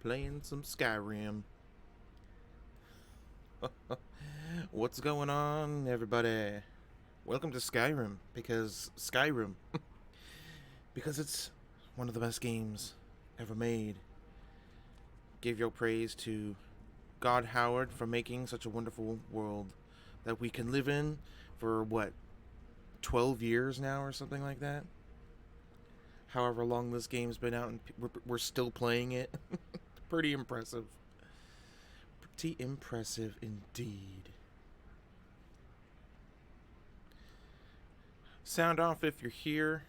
playing some Skyrim. What's going on, everybody? Welcome to Skyrim, because it's one of the best games ever made. Give your praise to God Howard for making such a wonderful world that we can live in for, what, 12 years now or something like that? However long this game's been out and we're still playing it. Pretty impressive. Pretty impressive indeed. Sound off if you're here.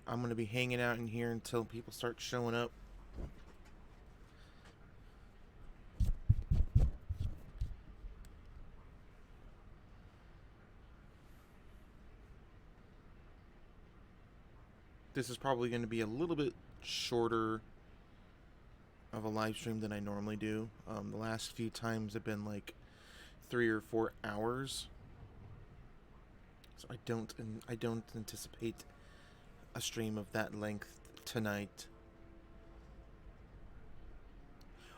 I'm going to be hanging out in here until people start showing up. This is probably going to be a little bit shorter of a live stream than I normally do. The last few times have been like 3 or 4 hours, so I don't anticipate a stream of that length tonight.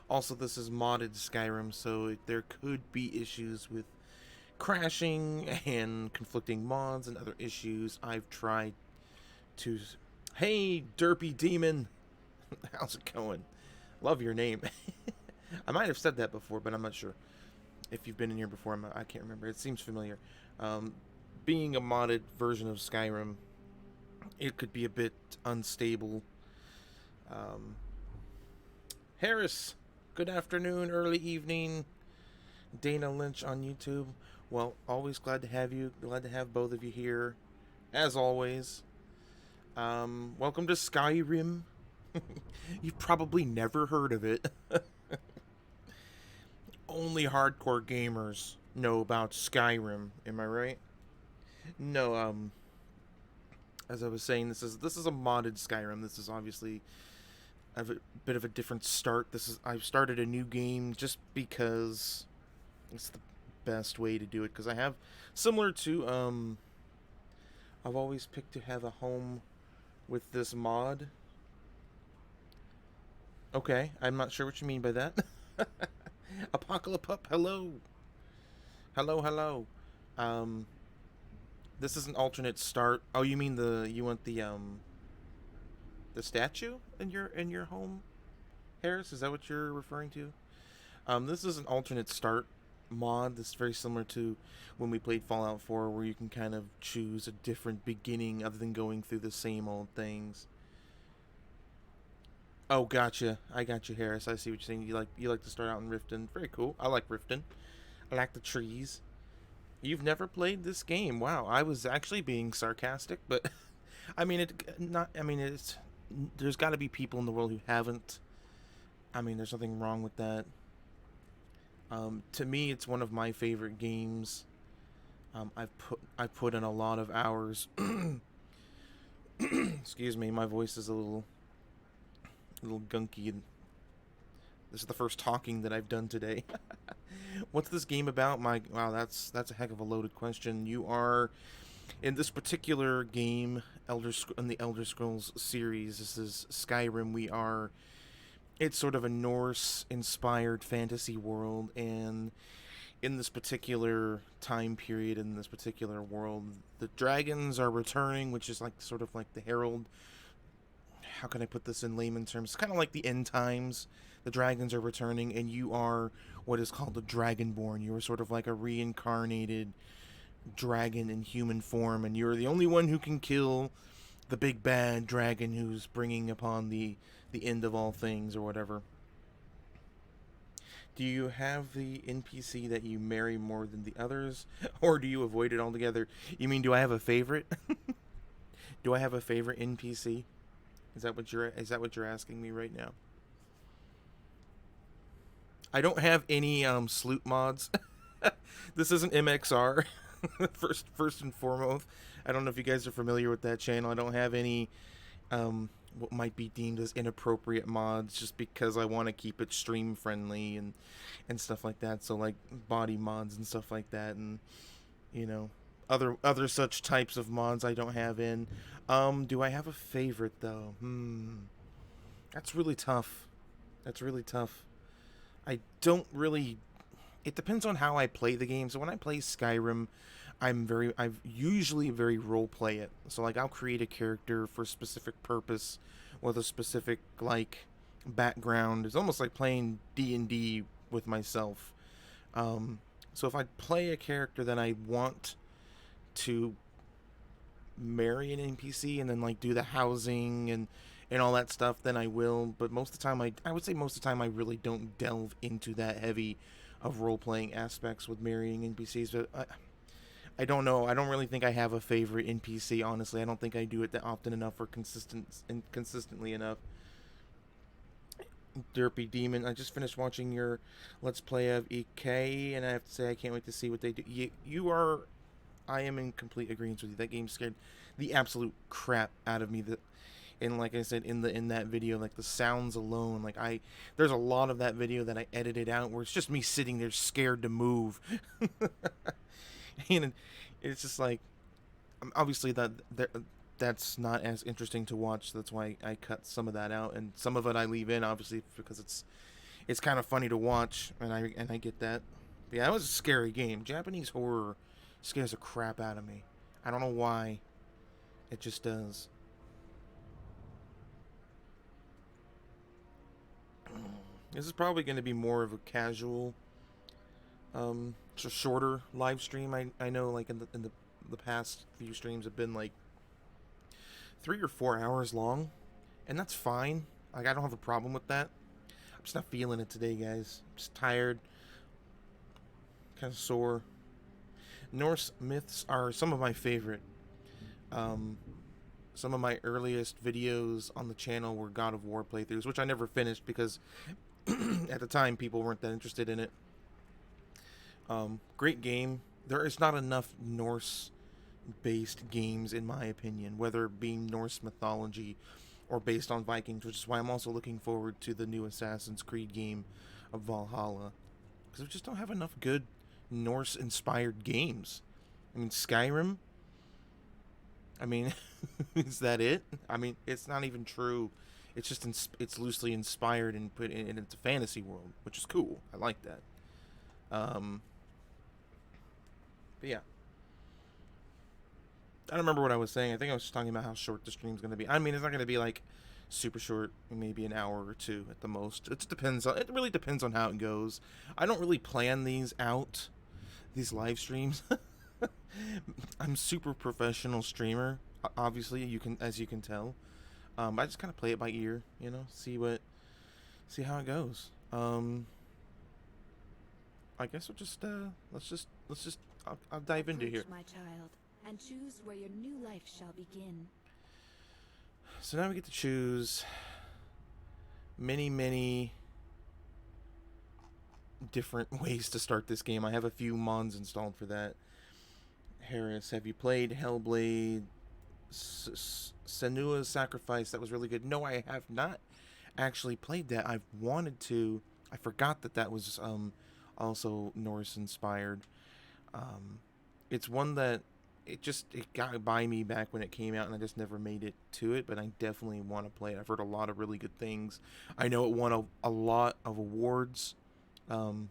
Also, this is modded Skyrim, so there could be issues with crashing and conflicting mods and other issues. I've tried to... Hey, Derpy Demon! How's it going? Love your name. I might have said that before, but I'm not sure. If you've been in here before, I can't remember. It seems familiar. Being a modded version of Skyrim, it could be a bit unstable. Harris, good afternoon, early evening. Dana Lynch on YouTube. Well, always glad to have you. Glad to have both of you here, as always. Welcome to Skyrim. You've probably never heard of it. Only hardcore gamers know about Skyrim, am I right? No, as I was saying, this is a modded Skyrim. This is obviously a bit of a different start. I've started a new game just because it's the best way to do it, because I have similar to I've always picked to have a home with this mod. Okay, I'm not sure what you mean by that. Apocalypup, hello. Hello. Um, this is an alternate start. Oh, you mean you want the statue in your home, Harris? Is that what you're referring to? This is an alternate start mod. This is very similar to when we played Fallout 4, where you can kind of choose a different beginning other than going through the same old things. Oh, gotcha. I got you, Harris. I see what you're saying. You like to start out in Riften. Very cool. I like Riften. I like the trees. You've never played this game. Wow. I was actually being sarcastic, but I mean it's there's got to be people in the world who haven't. I mean, there's nothing wrong with that. To me, it's one of my favorite games. I've put in a lot of hours. Excuse me, my voice is a little gunky, and this is the first talking that I've done today. What's this game about? Wow, that's a heck of a loaded question. You are in this particular game, in the Elder Scrolls series. This is Skyrim. It's sort of a Norse-inspired fantasy world, and in this particular time period, in this particular world, the dragons are returning, which is like sort of like the herald. How can I put this in layman terms? It's kind of like the end times. The dragons are returning, and you are what is called a dragonborn. You are sort of like a reincarnated dragon in human form, and you're the only one who can kill the big bad dragon who's bringing upon the end of all things, or whatever. Do you have the NPC that you marry more than the others, or do you avoid it altogether? You mean, do I have a favorite? Do I have a favorite NPC? Is that what you're asking me right now? I don't have any sloot mods. This isn't MXR. First and foremost, I don't know if you guys are familiar with that channel. I don't have any what might be deemed as inappropriate mods, just because I want to keep it stream friendly and stuff like that. So like body mods and stuff like that, and you know, other such types of mods I don't have in. Do I have a favorite though? That's really tough. That's really tough. I don't really. It depends on how I play the game. So when I play Skyrim, I've usually very role play it. So like I'll create a character for a specific purpose with a specific like background. It's almost like playing D&D with myself. Um, so if I play a character that I want to marry an NPC and then like do the housing and all that stuff, then I will. But most of the time, I would say most of the time I really don't delve into that heavy of role playing aspects with marrying NPCs. But I don't know. I don't really think I have a favorite NPC. Honestly, I don't think I do it that often enough or consistently enough. Derpy Demon, I just finished watching your Let's Play of EK, and I have to say I can't wait to see what they do. You are I am in complete agreement with you. That game scared the absolute crap out of me. That, and like I said in that video, like the sounds alone, like there's a lot of that video that I edited out where it's just me sitting there scared to move, and it's just like obviously that's not as interesting to watch. That's why I cut some of that out, and some of it I leave in, obviously because it's kind of funny to watch, and I get that. But yeah, it was a scary game. Japanese horror scares the crap out of me. I don't know why. It just does. This is probably going to be more of a casual, shorter live stream. I know, like in the past few streams have been like 3 or 4 hours long, and that's fine. Like I don't have a problem with that. I'm just not feeling it today, guys. I'm just tired, kind of sore. Norse myths are some of my favorite. Um, some of my earliest videos on the channel were God of War playthroughs, which I never finished because at the time people weren't that interested in it. Great game. There is not enough Norse based games, in my opinion, whether being Norse mythology or based on Vikings, which is why I'm also looking forward to the new Assassin's Creed game of Valhalla. Because we just don't have enough good Norse inspired games. I mean, Skyrim, I mean, is that it? I mean, it's not even true. It's just it's loosely inspired and put in it's a fantasy world, which is cool. I like that. Um, but yeah, I don't remember what I was saying. I think I was just talking about how short the stream's gonna be. I mean, it's not gonna be like super short, maybe an hour or two at the most. It depends. It really depends on how it goes. I don't really plan these out, these live streams. I'm super professional streamer. Obviously, as you can tell. I just kind of play it by ear, see how it goes. I guess let's just I'll dive into here. Approach, my child, and choose where your new life shall begin. So now we get to choose many different ways to start this game. I have a few mons installed for that. Harris, have you played Hellblade? Senua's Sacrifice? That was really good. No, I have not actually played that. I've wanted to. I forgot that was also Norse inspired. Um, it's one that it got by me back when it came out, and I just never made it to it. But I definitely want to play it. I've heard a lot of really good things. I know it won a lot of awards. Um,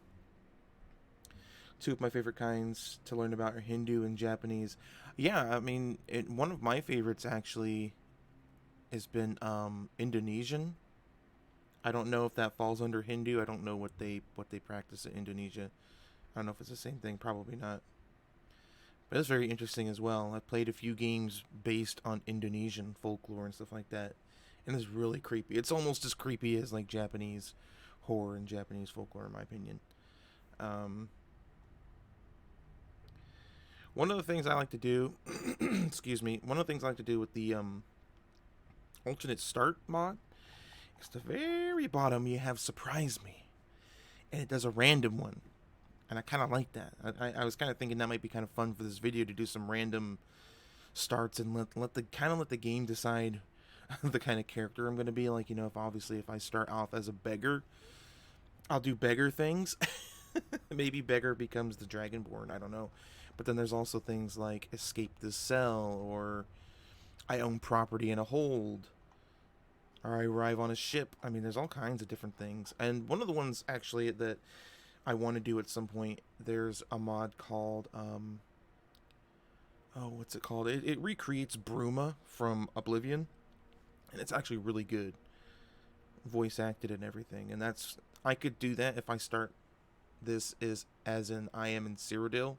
two of my favorite kinds to learn about are Hindu and Japanese. Yeah, I mean, one of my favorites actually has been Indonesian. I don't know if that falls under Hindu. I don't know what they practice in Indonesia. I don't know if it's the same thing. Probably not. But it's very interesting as well. I played a few games based on Indonesian folklore and stuff like that, and it's really creepy. It's almost as creepy as like Japanese horror and Japanese folklore, in my opinion. Um, One of the things I like to do, excuse me, one of the things I like to do with the alternate start mod is the very bottom you have surprise me, and it does a random one, and I kind of like that. I was kind of thinking that might be kind of fun for this video to do some random starts and let the game decide the kind of character I'm gonna be. Like if I start off as a beggar, I'll do beggar things. Maybe beggar becomes the dragonborn. I don't know. But then there's also things like escape the cell or I own property in a hold. or I arrive on a ship. I mean, there's all kinds of different things. And one of the ones actually that I want to do at some point, there's a mod called oh, what's it called? It recreates Bruma from Oblivion, and it's actually really good, voice acted and everything. And that's, I could do that if I start this is as in I am in Cyrodiil.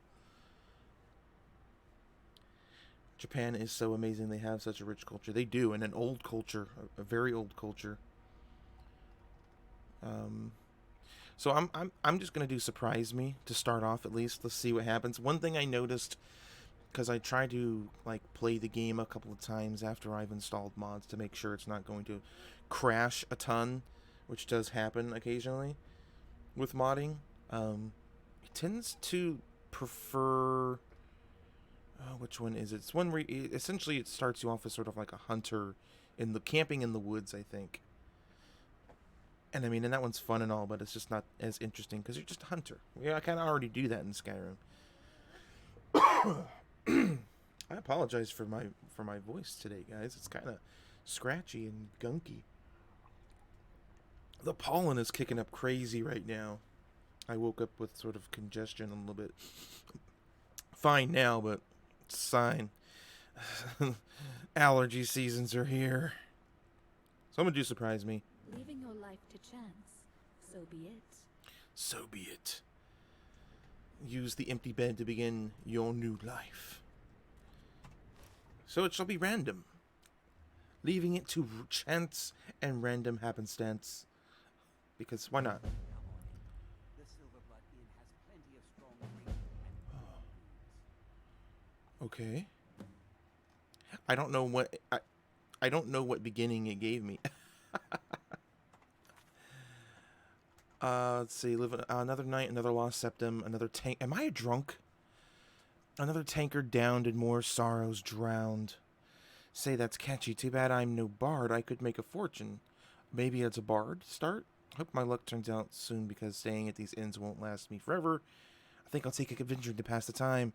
Japan is so amazing. They have such a rich culture. They do, and an old culture, a very old culture. So I'm just gonna do surprise me to start off at least. Let's see what happens. One thing I noticed, because I tried to like play the game a couple of times after I've installed mods to make sure it's not going to crash a ton, which does happen occasionally with modding. It tends to prefer. Which one is it? It's one where essentially it starts you off as sort of like a hunter in the camping in the woods, I think. And I mean, and that one's fun and all, but it's just not as interesting because you're just a hunter. Yeah, I kind of already do that in Skyrim. I apologize for my voice today, guys. It's kind of scratchy and gunky. The pollen is kicking up crazy right now. I woke up with sort of congestion a little bit. Fine now, but it's a sign. Allergy seasons are here. Someone do surprise me. Leaving your life to chance, so be it. So be it. Use the empty bed to begin your new life. So it shall be random. Leaving it to chance and random happenstance. Because why not? Okay. I don't know what I don't know what beginning it gave me. Let's see. Live another night, another lost septum, another tank. Am I a drunk? Another tankard downed and more sorrows drowned. Say, that's catchy. Too bad I'm no bard. I could make a fortune. Maybe as a bard start. Hope my luck turns out soon because staying at these inns won't last me forever. I think I'll take a convention to pass the time.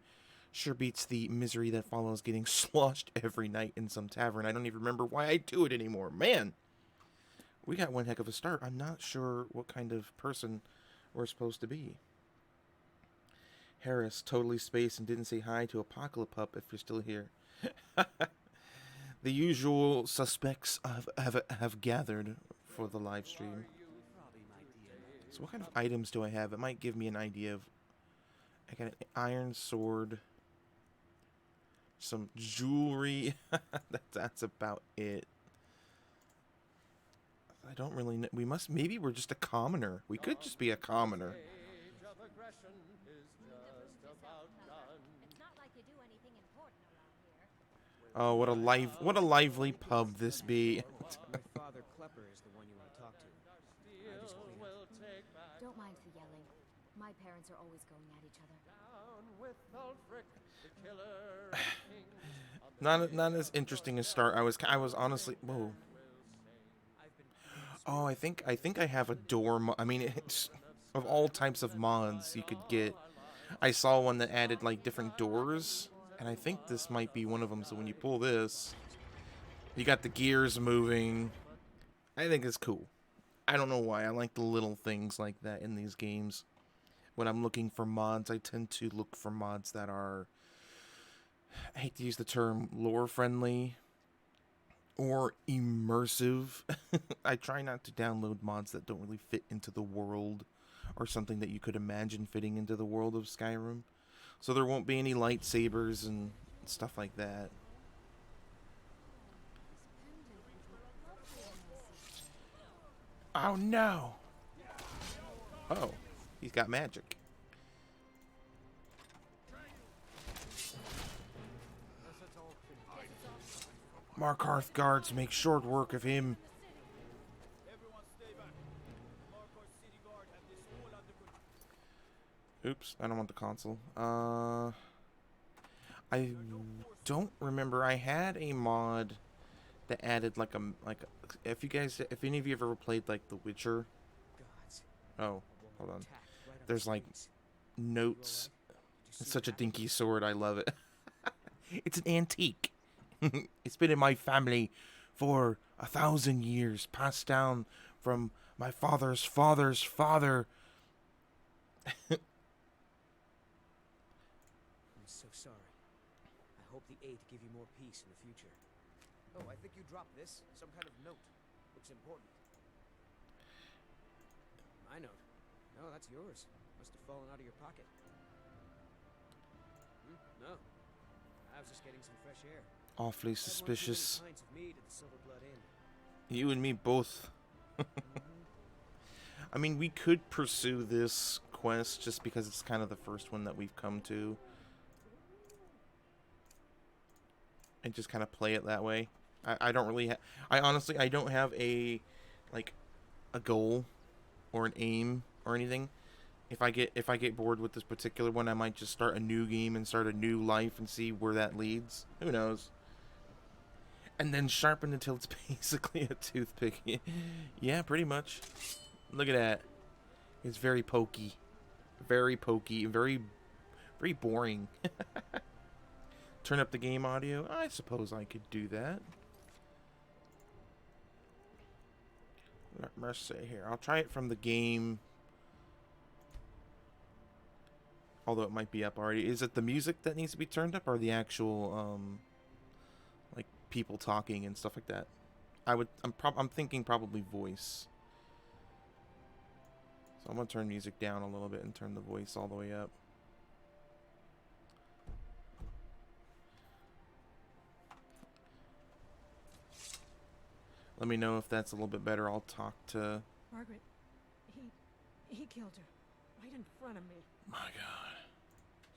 Sure beats the misery that follows getting sloshed every night in some tavern. I don't even remember why I do it anymore. Man, we got one heck of a start. I'm not sure what kind of person we're supposed to be. Harris, totally spaced and didn't say hi to Apocalypup if you're still here. The usual suspects have gathered for the live stream. So what kind of items do I have? It might give me an idea of... I got an iron sword. Some jewelry. That's about it. I don't really know. We must... Maybe we're just a commoner. We could just be a commoner. Oh, what a lively pub this be. Father Klepper is the one you want to talk to. I just clean up. Don't mind the yelling. My parents are always going at each other. Not as interesting as start. I was honestly, whoa. Oh, I think I have a door. I mean, it's of all types of mods you could get. I saw one that added like different doors, and I think this might be one of them. So when you pull this, you got the gears moving. I think it's cool. I don't know why. I like the little things like that in these games. When I'm looking for mods, I tend to look for mods that are, I hate to use the term lore friendly or immersive. I try not to download mods that don't really fit into the world or something that you could imagine fitting into the world of Skyrim. So there won't be any lightsabers and stuff like that. Oh no! Oh, he's got magic. Markarth guards make short work of him. Oops, I don't want the console. I don't remember. I had a mod that added like if any of you have ever played like The Witcher. Oh, hold on. There's like notes. It's such a dinky sword. I love it. It's an antique. It's been in my family for 1,000 years passed down from my father's father's father. I'm so sorry. I hope the aid give you more peace in the future. Oh, I think you dropped this. Some kind of note. Looks important. My note. No, that's yours. Must have fallen out of your pocket. No. I was just getting some fresh air. Awfully Had one too many suspicious. pints of mead at the Silverblood Inn. You and me both. I mean, we could pursue this quest just because it's kind of the first one that we've come to. And just kind of play it that way. I don't really I honestly, I don't have a, like, a goal or an aim or anything. If I get bored with this particular one, I might just start a new game and start a new life and see where that leads. Who knows? And then sharpen until it's basically a toothpick. Yeah, pretty much. Look at that. It's very pokey. Very pokey. Very boring. Turn up the game audio. I suppose I could do that. Let's see here. I'll try it from the game. Although it might be up already. Is it the music that needs to be turned up or the actual like people talking and stuff like that? I'm thinking probably voice. So I'm going to turn music down a little bit and turn the voice all the way up. Let me know if that's a little bit better. I'll talk to... Margaret, he killed her. Right in front of me. My God.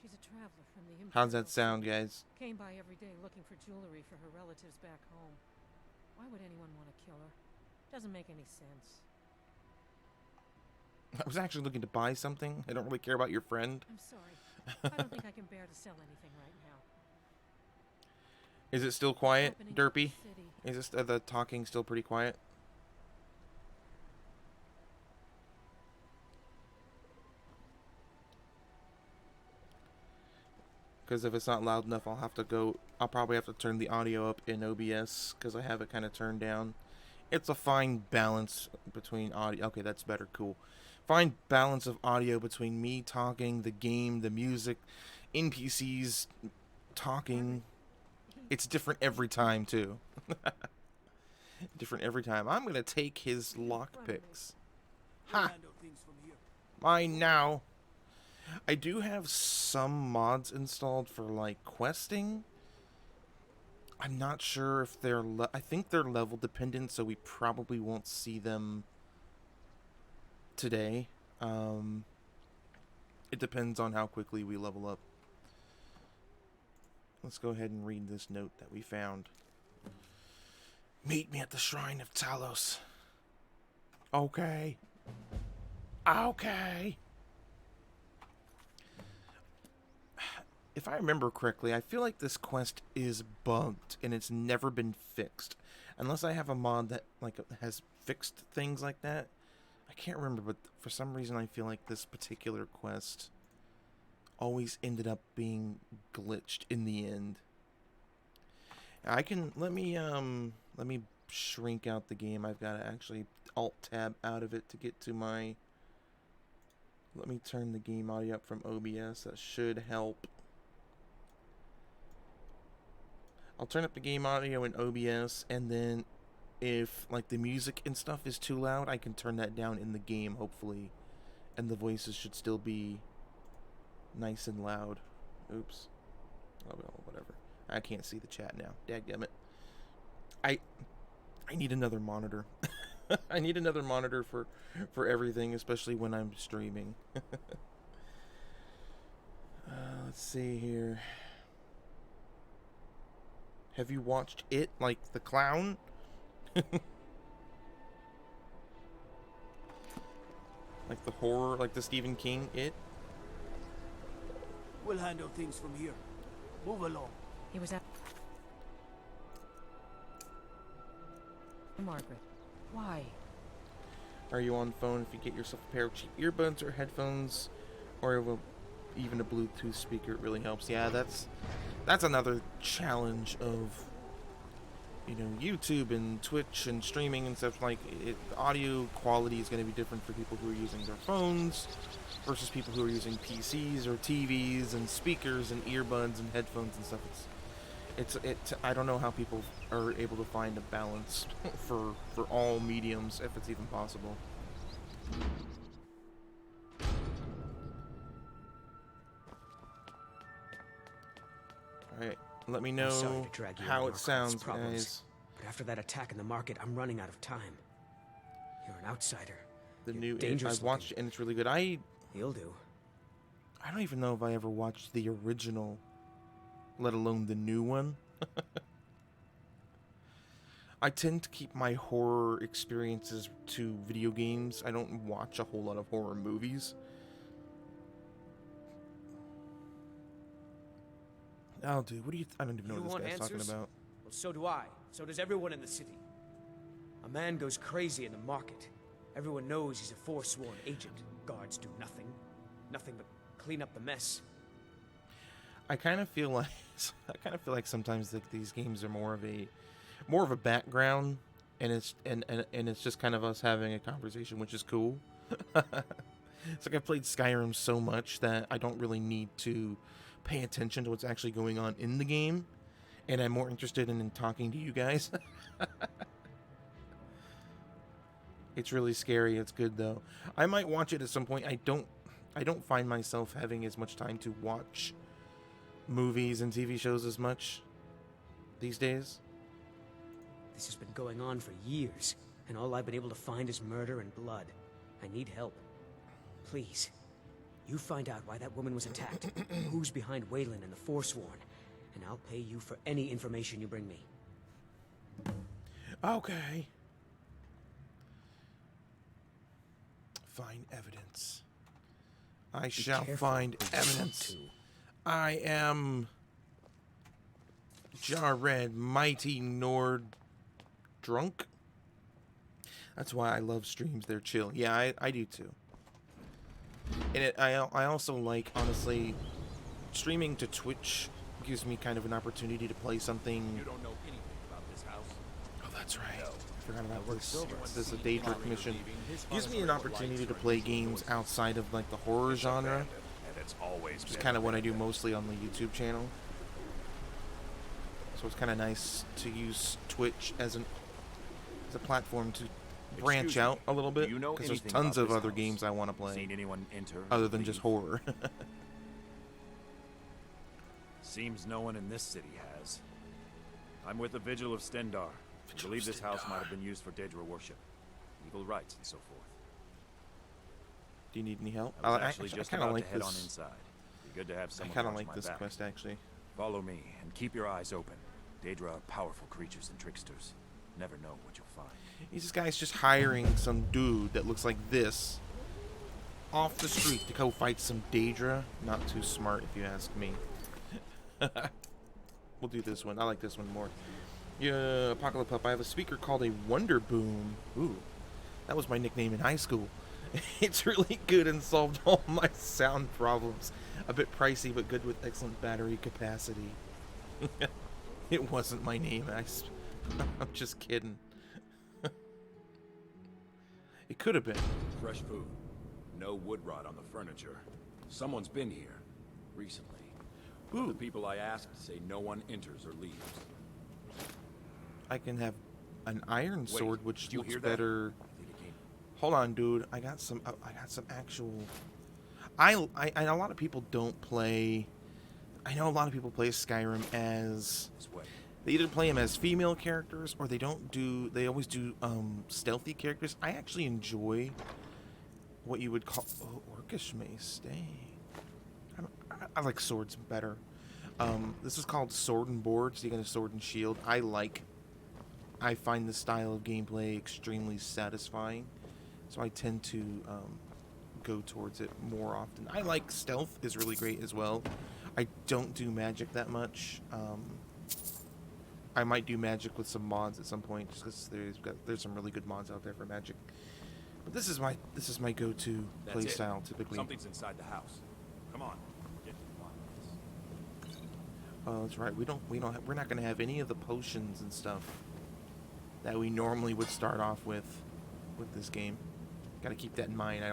She's a traveler from the Imperial. How's that sound, guys? Came by every day looking for jewelry for her relatives back home. Why would anyone want to kill her? Doesn't make any sense. I was actually looking to buy something. I don't really care about your friend. I'm sorry. I don't think I can bear to sell anything right now. Is it still quiet, Opening to the Derpy? city. Is this the talking still pretty quiet? Because if it's not loud enough, I'll probably have to turn the audio up in OBS because I have it kind of turned down. It's a fine balance between audio. Okay, that's better. Cool. Fine balance of audio between me talking, the game, the music, NPCs talking. It's different every time, too. Different every time. I'm going to take his lockpicks. Ha! Mine now. I do have some mods installed for, like, questing. I'm not sure if they're... I think they're level dependent, so we probably won't see them today. It depends on how quickly we level up. Let's go ahead and read this note that we found. Meet me at the Shrine of Talos. Okay. Okay. If I remember correctly, I feel like this quest is bugged and it's never been fixed. Unless I have a mod that has fixed things like that. I can't remember, but for some reason I feel like this particular quest always ended up being glitched in the end. Let me shrink out the game. I've got to actually alt tab out of it to get to my... Let me turn the game audio up from OBS. That should help. I'll turn up the game audio in OBS, and then if like the music and stuff is too loud, I can turn that down in the game, hopefully. And the voices should still be nice and loud. Oops. Oh well, whatever. I can't see the chat now. Dadgummit. I need another monitor. I need another monitor for everything, especially when I'm streaming. Let's see here. Have you watched It, like the clown? Like the horror, like the Stephen King It? We'll handle things from here. Move along. He was at... Margaret, why? Are you on phone? If you get yourself a pair of cheap earbuds or headphones, or even a Bluetooth speaker, it really helps. Yeah, that's another challenge of you know, YouTube and Twitch and streaming and stuff, like, audio quality is going to be different for people who are using their phones versus people who are using PCs or TVs and speakers and earbuds and headphones and stuff. I don't know how people are able to find a balance for all mediums, if it's even possible. Alright, let me I'm sorry know to drag you how into it our sounds, client's problems, guys. but after that attack in the market, I'm running out of time. You're an outsider. The You're new, dangerous I've watched it and it's really good. You'll do. I don't even know if I ever watched the original, let alone the new one. I tend to keep my horror experiences to video games. I don't watch a whole lot of horror movies. Oh, dude, what do you... I don't even know You what want this guy's answers? talking about. Well, so do I. So does everyone in the city. A man goes crazy in the market. Everyone knows he's a forsworn agent. Guards do nothing. Nothing but clean up the mess. I kind of feel like sometimes like these games are more of a background, and it's just kind of us having a conversation, which is cool. It's like I've played Skyrim so much that I don't really need to pay attention to what's actually going on in the game, and I'm more interested in talking to you guys. It's really scary. It's good though. I might watch it at some point. I don't find myself having as much time to watch movies and TV shows as much these days. This has been going on for years, and all I've been able to find is murder and blood. I need help. Please, you find out why that woman was attacked, who's behind Waylon and the Forsworn, and I'll pay you for any information you bring me. Okay. Find evidence. I shall find evidence. I am Jarred, mighty Nord drunk. That's why I love streams. They're chill. Yeah, I do too. And I also like, honestly, streaming to Twitch gives me kind of an opportunity to play something. You don't know anything about this house. Oh, that's right. I forgot about this. This is a Daedric mission. Gives me an opportunity to play games outside of like the horror genre, And it's always which is kind of what I do mostly on the YouTube channel. So it's kind of nice to use Twitch as a platform to branch Excuse me, out a little bit, do you know because there's anything tons about of this other house? games I want to play Seen anyone enter or other than leave? just horror. Seems no one in this city has. I'm with the Vigil of Stendar. I believe this house might have been used for Daedra worship, evil rites, and so forth. Do you need any help? I was actually just kind of about like to head on this. inside. Be good to have I someone kind of watch like my this back. quest actually. Follow me and keep your eyes open. Daedra are powerful creatures and tricksters. Never know what you'll find. This guy's just hiring some dude that looks like this off the street to go fight some Daedra. Not too smart, if you ask me. We'll do this one. I like this one more. Yeah, Apocalypse Pup. I have a speaker called a Wonder Boom. Ooh, that was my nickname in high school. It's really good and solved all my sound problems. A bit pricey, but good with excellent battery capacity. It wasn't my name. I'm just kidding. It could have been. Fresh food. No wood rot on the furniture. Someone's been here recently. But the people I asked say no one enters or leaves. I can have an iron Wait, sword, which did you looks hear that? better. I think it came. Hold on, dude. I got some actual. I know a lot of people don't play. I know a lot of people play Skyrim as. This way. They either play them as female characters or they don't do. They always do stealthy characters. I actually enjoy what you would call. Oh, Orcish mace. Dang. I like swords better. This is called Sword and Board, so you get a sword and shield. I find this style of gameplay extremely satisfying, so I tend to go towards it more often. I like stealth is really great as well. I don't do magic that much. I might do magic with some mods at some point, just because there's some really good mods out there for magic. But this is my go-to That's it. playstyle typically. Something's inside the house. Come on. Get Oh, that's right. We're not gonna have any of the potions and stuff. that we normally would start off with this game. Got to keep that in mind.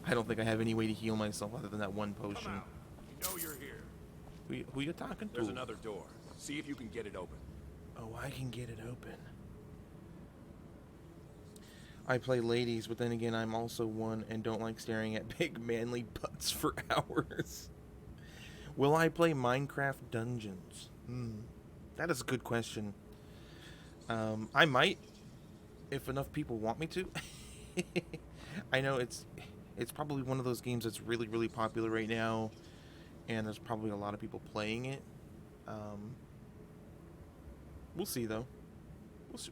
I don't think I have any way to heal myself other than that one potion. Come out. You know you're here. Who you talking to? There's another door. See if you can get it open. Oh, I can get it open. I play ladies, but then again, I'm also one and don't like staring at big manly butts for hours. Will I play Minecraft Dungeons? That is a good question. I might, if enough people want me to. I know it's probably one of those games that's really, really popular right now, and there's probably a lot of people playing it. We'll see, though.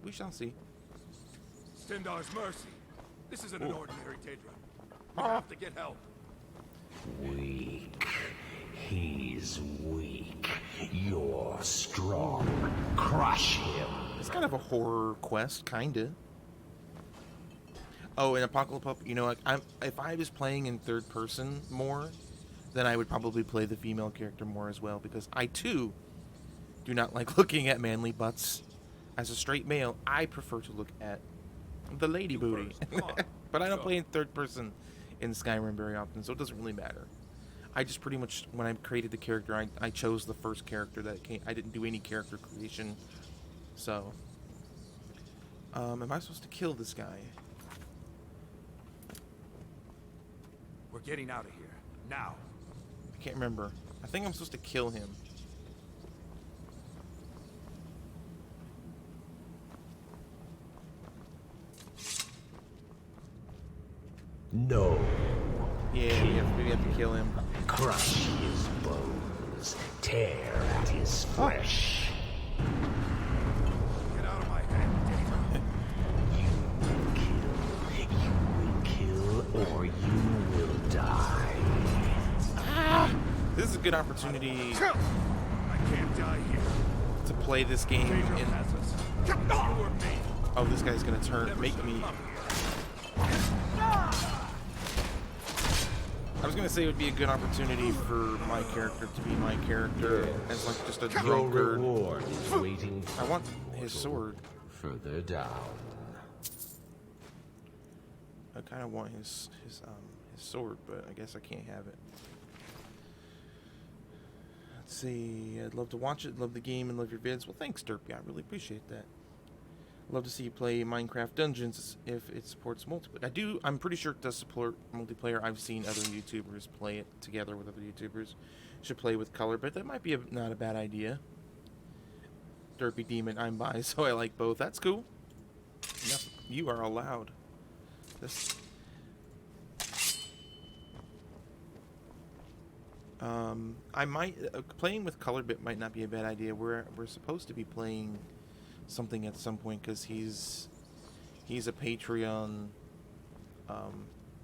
We shall see. Stendar's mercy. This isn't an ordinary Daedra. You have to get help. Weak. He's weak. You're strong. Crush him. It's kind of a horror quest, kinda. Oh, and Apocalypse, you know, if I was playing in third person more, then I would probably play the female character more as well, because I too do not like looking at manly butts. As a straight male, I prefer to look at the lady booty. But I don't play in third person in Skyrim very often, so it doesn't really matter. I just pretty much, when I created the character, I chose the first character that came. I didn't do any character creation. So, am I supposed to kill this guy? We're getting out of here. Now. I can't remember. I think I'm supposed to kill him. No. Yeah, we have to kill him. Crush his bones. Tear at his flesh. Get out of my head, Daedra. You will kill or you will die. This is a good opportunity I can't die here. to play this game Daedra in... has us. You or me. Oh, this guy's gonna make me... I was gonna say it would be a good opportunity for my character to be my character as like just a Your drunkard. reward is waiting for I want his sword. further down. I kind of want his sword, but I guess I can't have it. Let's see. I'd love to watch it. Love the game and love your vids. Well, thanks, Derpy. I really appreciate that. Love to see you play Minecraft Dungeons if it supports multiplayer. I'm pretty sure it does support multiplayer. I've seen other YouTubers play it together with other YouTubers. Should play with color, but that might be not a bad idea. Derpy Demon, I'm bi, so I like both. That's cool. Yes, you are allowed. This. I might playing with color bit might not be a bad idea. We're supposed to be playing something at some point because he's a Patreon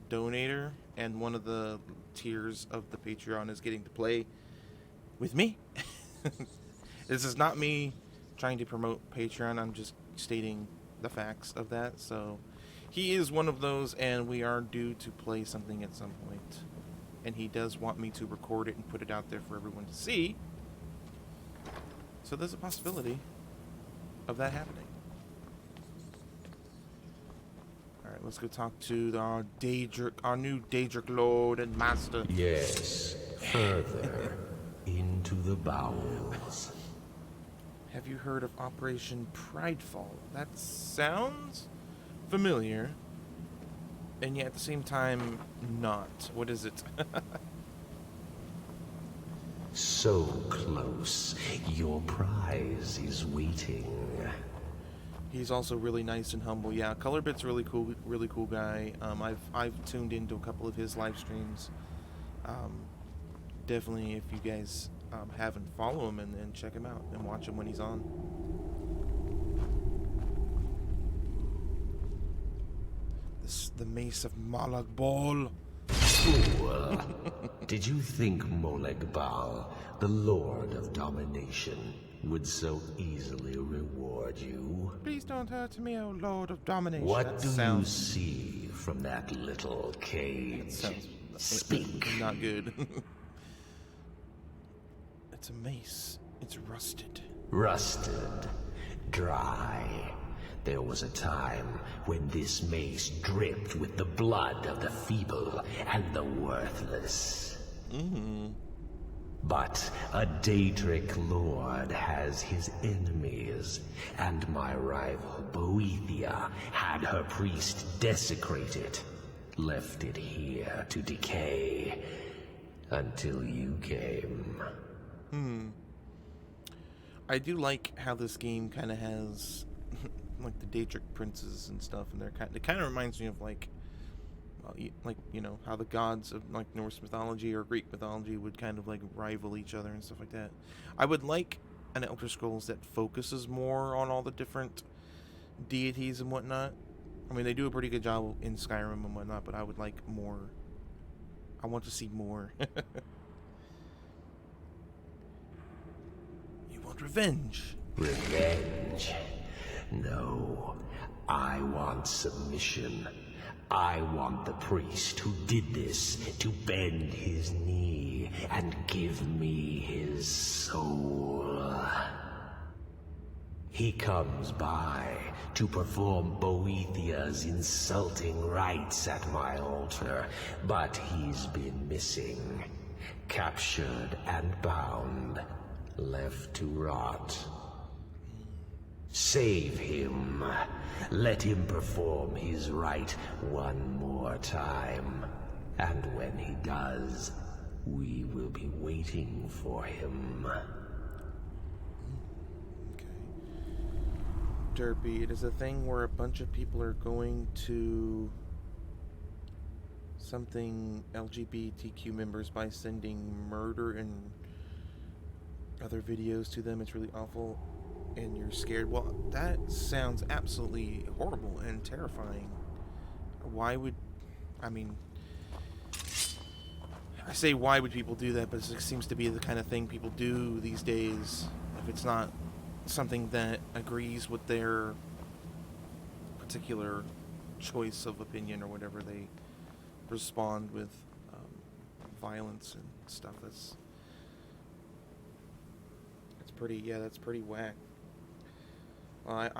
donator, and one of the tiers of the Patreon is getting to play with me. This is not me trying to promote Patreon. I'm just stating the facts of that. So he is one of those, and we are due to play something at some point, and he does want me to record it and put it out there for everyone to see. So there's a possibility of that happening. Alright, let's go talk to our new Daedric Lord and Master. Yes, further into the bowels. Have you heard of Operation Pridefall? That sounds familiar, and yet at the same time, not. What is it? So close. Your prize is waiting. He's also really nice and humble. Yeah, Colorbit's really cool guy. I've tuned into a couple of his live streams. Definitely, if you guys haven't, follow him and check him out and watch him when he's on. This is the Mace of Molag Bal. Fool. Did you think Molag Bal, the Lord of Domination, would so easily reward you? Please don't hurt me, O Lord of Domination. What do you see from that little cage? Speak. Not good. It's a mace. It's rusted. Rusted. Dry. There was a time when this mace dripped with the blood of the feeble and the worthless. But a Daedric lord has his enemies, and my rival Boethia had her priest desecrated, left it here to decay, until you came. I do like how this game kind of has like the Daedric princes and stuff, and it kind of reminds me of like how the gods of like Norse mythology or Greek mythology would kind of like rival each other and stuff like that. I would like an Elder Scrolls that focuses more on all the different deities and whatnot. I mean, they do a pretty good job in Skyrim and whatnot, but I would like more. I want to see more. You want revenge? Revenge? No. I want submission. I want the priest who did this to bend his knee and give me his soul. He comes by to perform Boethia's insulting rites at my altar, but he's been missing, captured and bound, left to rot. Save him. Let him perform his rite one more time. And when he does, we will be waiting for him. Okay. Derpy, it is a thing where a bunch of people are going to something LGBTQ members by sending murder and other videos to them. It's really awful. And you're scared. Well, that sounds absolutely horrible and terrifying. Why would... I mean... I say why would people do that, but it seems to be the kind of thing people do these days. If it's not something that agrees with their particular choice of opinion or whatever, they respond with violence and stuff. That's pretty... Yeah, that's pretty whack. Well,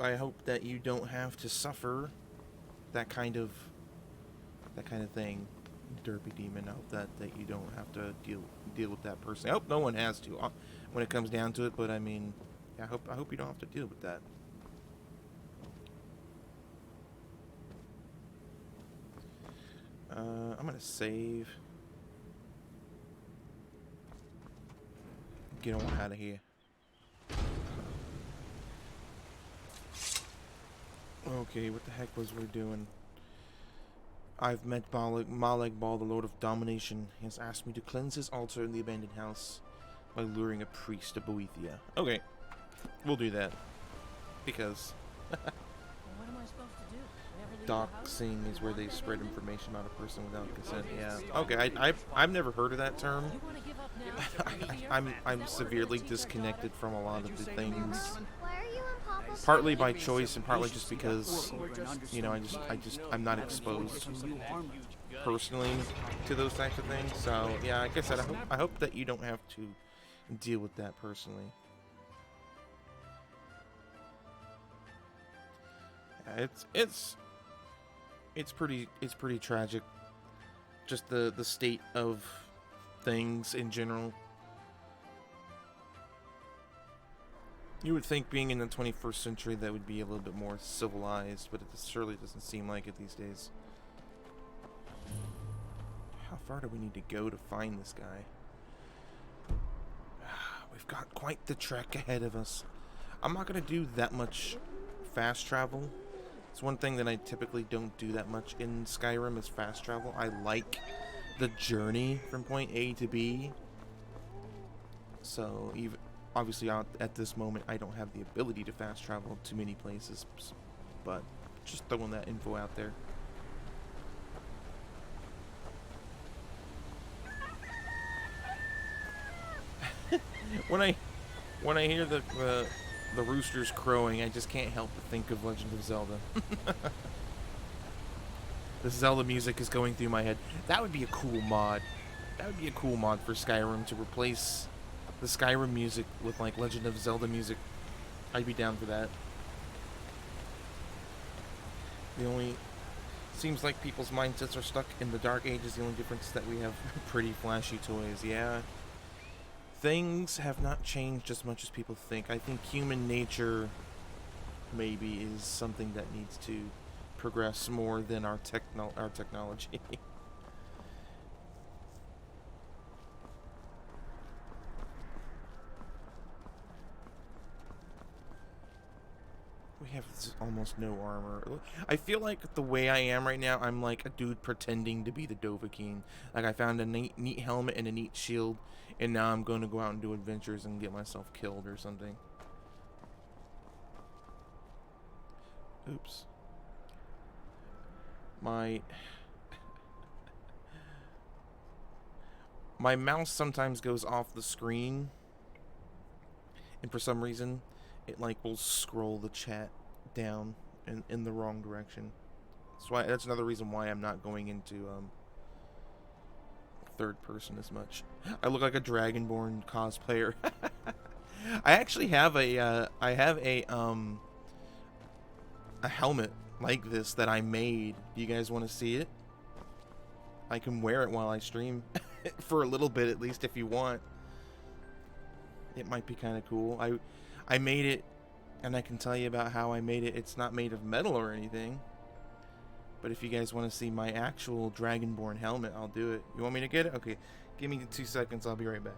I hope that you don't have to suffer that kind of thing, Derpy Demon. I hope that you don't have to deal with that person. I hope no one has to when it comes down to it. But I mean, yeah, I hope you don't have to deal with that. I'm gonna save. Get on out of here. Okay, what the heck was we doing? I've met Maleg Bal, the Lord of Domination. He has asked me to cleanse his altar in the abandoned house by luring a priest to Boethia. Okay, we'll do that. Because... Well, what am I supposed to do? Never leave the house? Doxing is where they spread information about a person without consent. Yeah. Okay, I've never heard of that term. You want to give up now? I'm severely disconnected from a lot of the things. Why are you in Papa's Partly by choice and partly just because, you know, I'm not exposed personally to those types of things. So yeah, like I said, I hope that you don't have to deal with that personally. Yeah, it's pretty tragic. Just the state of things in general. You would think being in the 21st century that would be a little bit more civilized, but it surely doesn't seem like it these days. How far do we need to go to find this guy? We've got quite the trek ahead of us. I'm not going to do that much fast travel. It's one thing that I typically don't do that much in Skyrim is fast travel. I like the journey from point A to B. So even obviously at this moment I don't have the ability to fast travel to many places, but just throwing that info out there. when I hear the roosters crowing, I just can't help but think of Legend of Zelda. The Zelda music is going through my head. That would be a cool mod. That would be a cool mod for Skyrim to replace the Skyrim music with like Legend of Zelda music. I'd be down for that. The only seems like people's mindsets are stuck in the Dark Ages. The only difference is that we have pretty flashy toys. Yeah. Things have not changed as much as people think. I think human nature maybe is something that needs to progress more than our technology. We have almost no armor. I feel like the way I am right now, I'm like a dude pretending to be the Dovahkiin. Like I found a neat helmet and a neat shield, and now I'm going to go out and do adventures and get myself killed or something. Oops. My mouse sometimes goes off the screen, and for some reason it like will scroll the chat down in the wrong direction. That's another reason why I'm not going into third person as much. I look like a Dragonborn cosplayer. I actually have a helmet like this that I made. Do you guys want to see it? I can wear it while I stream for a little bit at least if you want. It might be kind of cool. I made it, and I can tell you about how I made it. It's not made of metal or anything. But if you guys want to see my actual Dragonborn helmet, I'll do it. You want me to get it? Okay, give me 2 seconds. I'll be right back.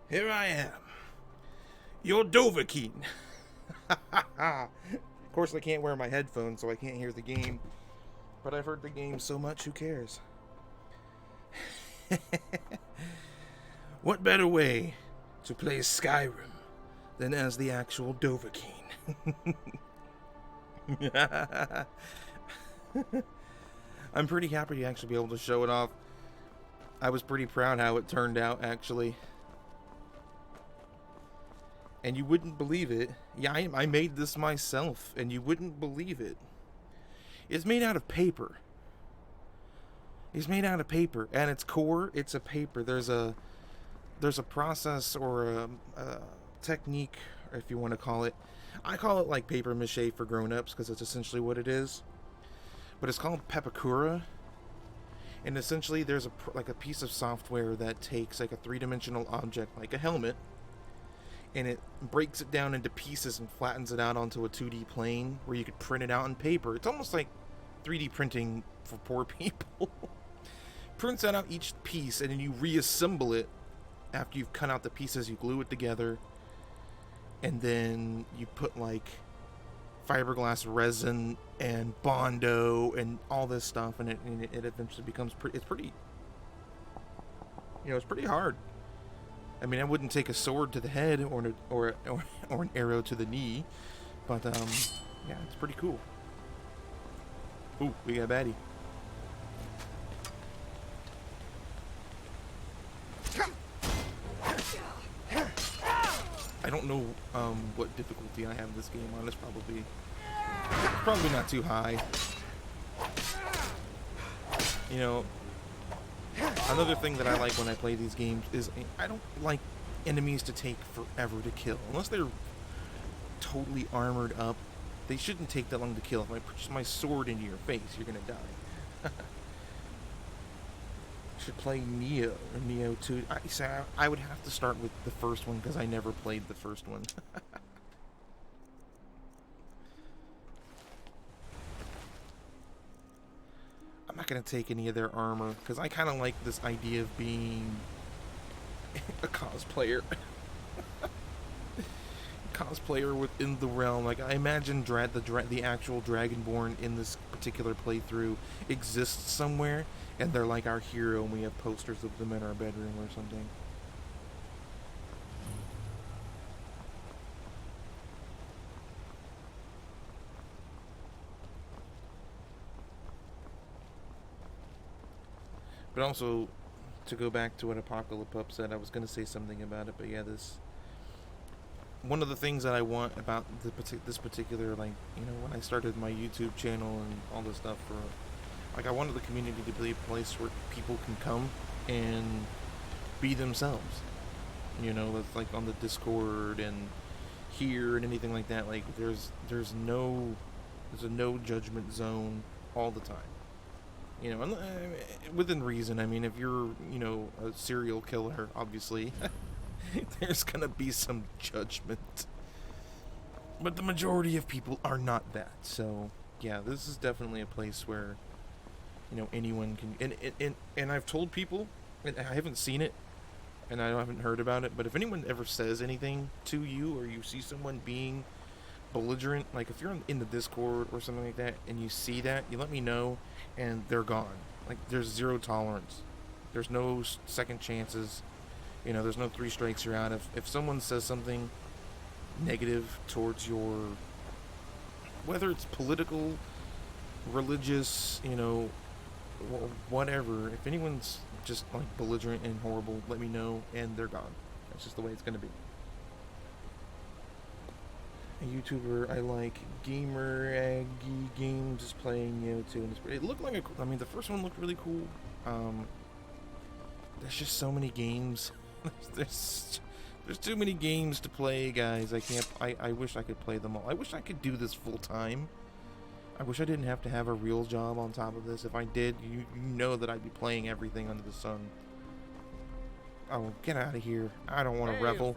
Here I am, your Dovahkiin. Of course, I can't wear my headphones, so I can't hear the game. But I've heard the game so much, who cares? What better way to play Skyrim than as the actual Dovahkiin? I'm pretty happy to actually be able to show it off. I was pretty proud how it turned out, actually. And you wouldn't believe it. Yeah, I made this myself, and you wouldn't believe it. It's made out of paper. It's made out of paper. At its core, it's a paper. There's a process or a technique, if you want to call it. I call it like paper mache for grown-ups, because it's essentially what it is. But it's called Pepakura. And essentially, there's a piece of software that takes like a three-dimensional object, like a helmet, and it breaks it down into pieces and flattens it out onto a 2D plane where you could print it out on paper. It's almost like 3D printing for poor people. Prints out each piece, and then you reassemble it after you've cut out the pieces. You glue it together, and then you put like fiberglass resin and Bondo and all this stuff, and it eventually becomes it's pretty, it's pretty hard. I mean, I wouldn't take a sword to the head or an arrow to the knee, but yeah, it's pretty cool. Ooh, we got a baddie. I don't know what difficulty I have this game on. It's probably not too high. Another thing that I like when I play these games is I don't like enemies to take forever to kill. Unless they're totally armored up, they shouldn't take that long to kill. If I push my sword into your face, you're gonna die. Should play Neo or Neo 2. I would have to start with the first one because I never played the first one. I'm not going to take any of their armor because I kind of like this idea of being a cosplayer. Cosplayer within the realm. Like, I imagine the actual Dragonborn in this particular playthrough exists somewhere, and they're like our hero, and we have posters of them in our bedroom or something. But also, to go back to what Apocalypse said, I was going to say something about it, but yeah, this one of the things that I want about this particular, like, you know, when I started my YouTube channel and all this stuff, for like, I wanted the community to be a place where people can come and be themselves. You know, that's like on the Discord and here and anything like that. Like, there's a no judgment zone all the time. You know, within reason. I mean, if you're, you know, a serial killer, obviously, there's gonna be some judgment. But the majority of people are not that. So, yeah, this is definitely a place where, you know, anyone can. And I've told people, and I haven't seen it, and I haven't heard about it, but if anyone ever says anything to you, or you see someone being belligerent, like if you're in the Discord or something like that, and you see that, you let me know, and they're gone. Like, there's zero tolerance. There's no second chances. You know, there's no 3 strikes, you're out. If someone says something negative towards your, whether it's political, religious, you know, whatever, if anyone's just like belligerent and horrible, let me know, and they're gone. That's just the way it's gonna be. A YouTuber I like, Gamer Aggie Games, is playing Nioh 2, and it looked like I mean, the first one looked really cool. There's just so many games. there's too many games to play, guys. I wish I could play them all. I wish I could do this full time. I wish I didn't have to have a real job on top of this. If I did, you know that I'd be playing everything under the sun. Oh, get out of here. I don't want to revel.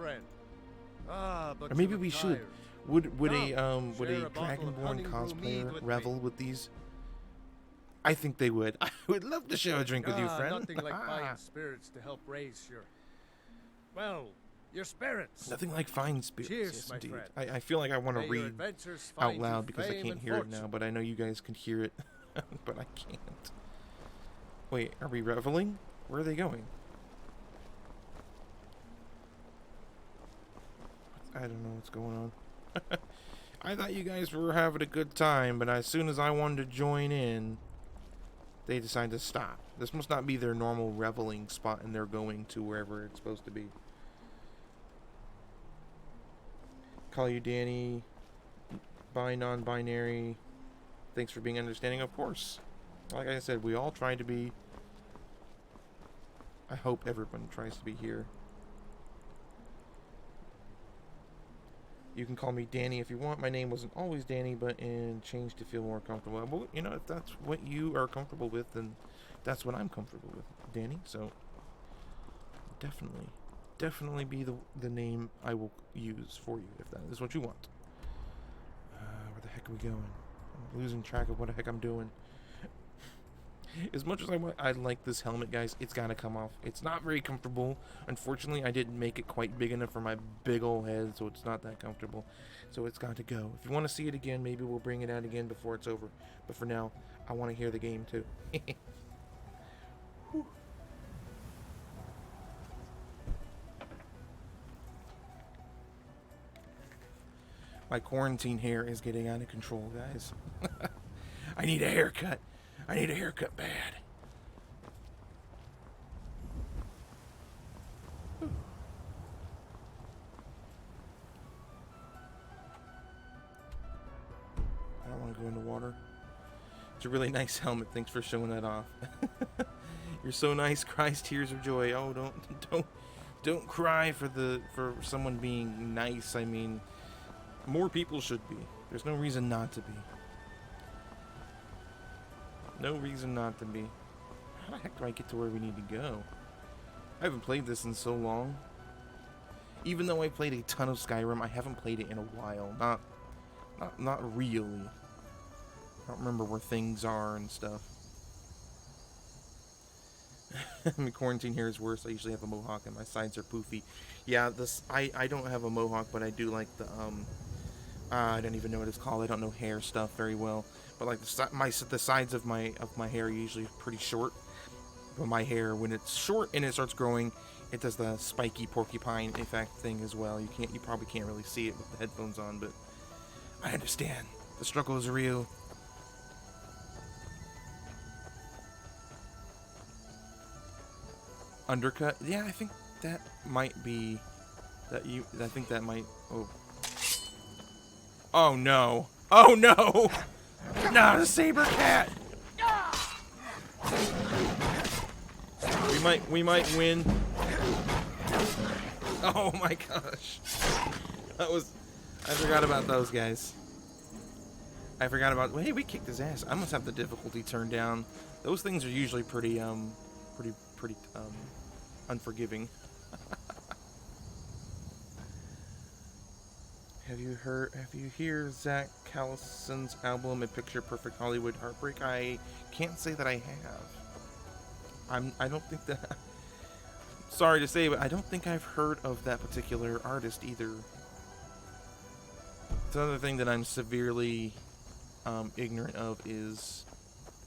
Or maybe we should. Would a Dragonborn cosplayer revel with these? I think they would. I would love to share a drink with you, friend. Nothing like fine spirits to help raise your spirits. Nothing like fine spirits. Cheers, yes, my indeed. friend. I feel like I want to May your read adventures out find loud you because I fame can't and hear it fortune. now, but I know you guys can hear it, but I can't. Wait, are we reveling? Where are they going? I don't know what's going on. I thought you guys were having a good time, but as soon as I wanted to join in, they decided to stop. This must not be their normal reveling spot, and they're going to wherever it's supposed to be. Call you Danny. Bi non-binary. Thanks for being understanding, of course. Like I said, we all try to be. I hope everyone tries to be here. You can call me Danny if you want. My name wasn't always Danny, but changed to feel more comfortable. Well, you know, if that's what you are comfortable with, then that's what I'm comfortable with, Danny. So definitely be the name I will use for you if that is what you want. Where the heck are we going? I'm losing track of what the heck I'm doing. As much as I like this helmet, guys, it's gotta come off. It's not very comfortable. Unfortunately, I didn't make it quite big enough for my big old head, so it's not that comfortable. So it's got to go. If you want to see it again, maybe we'll bring it out again before it's over. But for now, I want to hear the game too. My quarantine hair is getting out of control, guys. I need a haircut. I need a haircut bad. I don't want to go in the water. It's a really nice helmet. Thanks for showing that off. You're so nice. Cries tears of joy. Oh, don't cry for someone being nice. I mean, more people should be. There's no reason not to be. No reason not to be. How the heck do I get to where we need to go? I haven't played this in so long. Even though I played a ton of Skyrim, I haven't played it in a while. Not really. I don't remember where things are and stuff. I mean, quarantine here is worse. I usually have a mohawk and my sides are poofy. Yeah, I don't have a mohawk, but I do like the I don't even know what it's called. I don't know hair stuff very well. But like the sides of my hair are usually pretty short. But my hair, when it's short and it starts growing, it does the spiky porcupine effect thing as well. You probably can't really see it with the headphones on, but I understand. The struggle is real. Undercut? Yeah, I think that might be... I think that might... Oh. Oh, no. Oh, no! Not a saber cat! We might win. Oh my gosh. I forgot about those guys. I forgot about... Hey, we kicked his ass. I must have the difficulty turned down. Those things are usually pretty unforgiving. Have you heard Zach Callison's album, A Picture Perfect Hollywood Heartbreak? I can't say that I have. I don't think that... Sorry to say, but I don't think I've heard of that particular artist either. It's another thing that I'm severely ignorant of is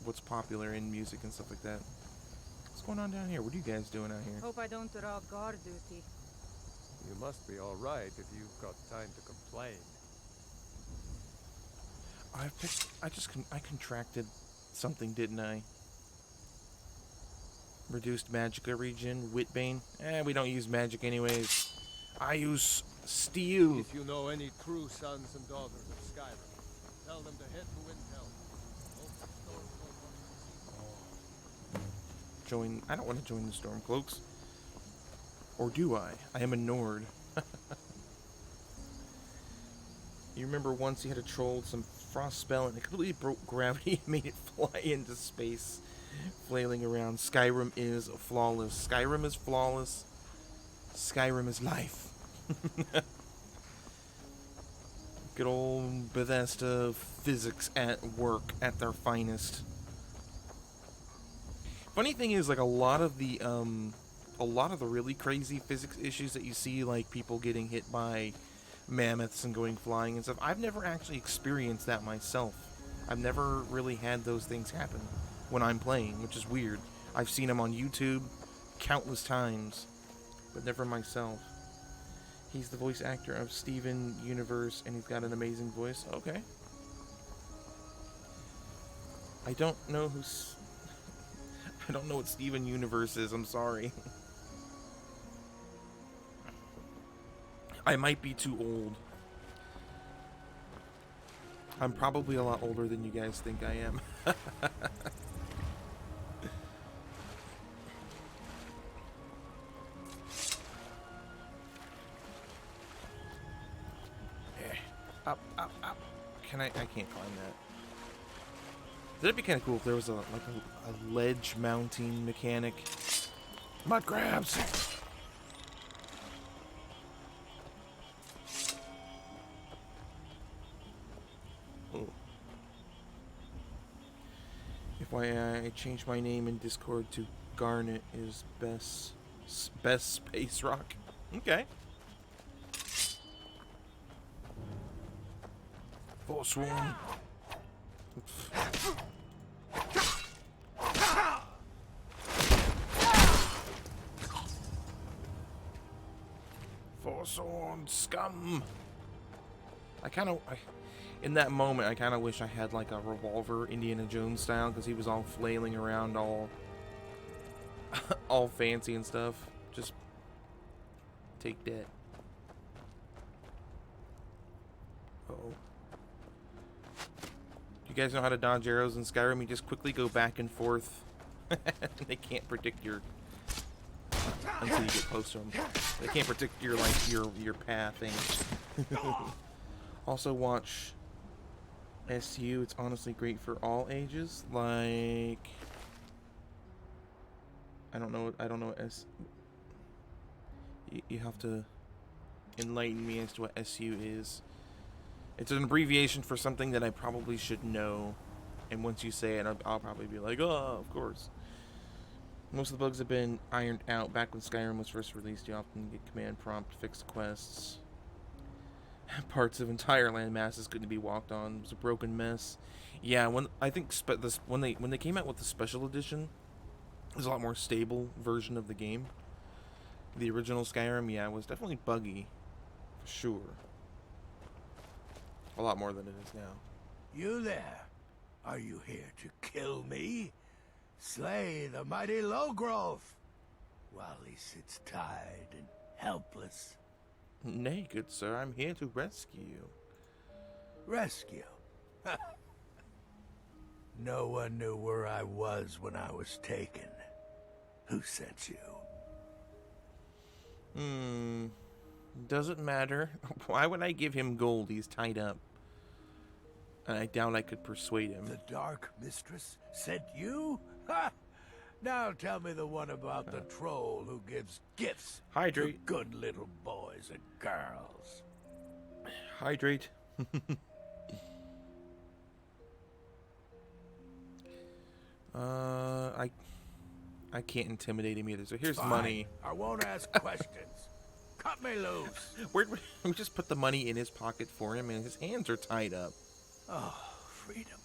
what's popular in music and stuff like that. What's going on down here? What are you guys doing out here? Hope I don't rob guard duty. You must be all right if you've got time to complain. I contracted something, didn't I? Reduced magicka region, Witbane. We don't use magic anyways. I use steel. If you know any true sons and daughters of Skyrim, tell them to head to Windhelm. Join. I don't want to join the Stormcloaks. Or do I? I am a Nord. You remember once you had a troll with some frost spell and it completely broke gravity and made it fly into space, flailing around. Skyrim is flawless. Skyrim is flawless. Skyrim is life. Good old Bethesda physics at work at their finest. Funny thing is, like, a lot of the really crazy physics issues that you see, like people getting hit by mammoths and going flying and stuff, I've never actually experienced that myself. I've never really had those things happen when I'm playing, which is weird. I've seen them on YouTube countless times, but never myself. He's the voice actor of Steven Universe, and he's got an amazing voice. Okay. I don't know I don't know what Steven Universe is, I'm sorry. I might be too old. I'm probably a lot older than you guys think I am. Up, up, up. I can't climb that. That'd be kind of cool if there was a ledge mounting mechanic. Mud crabs. Oh. If I change my name in Discord to Garnet is best space rock. Okay. Forsworn. Forsworn scum. In that moment, I kind of wish I had like a revolver, Indiana Jones style, because he was all flailing around, all fancy and stuff. Just take that. Uh-oh. You guys know how to dodge arrows in Skyrim? You just quickly go back and forth. They can't predict your until you get close to them. They can't predict your your path thing. Also watch SU. It's honestly great for all ages. Like I don't know what you have to enlighten me as to what SU is. It's an abbreviation for something that I probably should know, and once you say it, I'll probably be like, oh, of course. Most of the bugs have been ironed out. Back when Skyrim was first released, you often get command prompt, fixed quests. Parts of entire land masses couldn't be walked on. It was a broken mess. Yeah, when they came out with the special edition, it was a lot more stable version of the game. The original Skyrim, yeah, was definitely buggy, for sure. A lot more than it is now. You there? Are you here to kill me? Slay the mighty Lowgrove? while he sits tied and helpless. Nay, good sir, I'm here to rescue you. Rescue? No one knew where I was when I was taken. Who sent you? Doesn't matter. Why would I give him gold? He's tied up. And I doubt I could persuade him. The Dark Mistress sent you? Ha! Now tell me the one about the troll who gives gifts Hydrate. to good little boys and girls. Hydrate. I can't intimidate him either. So here's Fine. money. I won't ask questions. Cut me loose. We just put the money in his pocket for him, and his hands are tied up. Oh, freedom.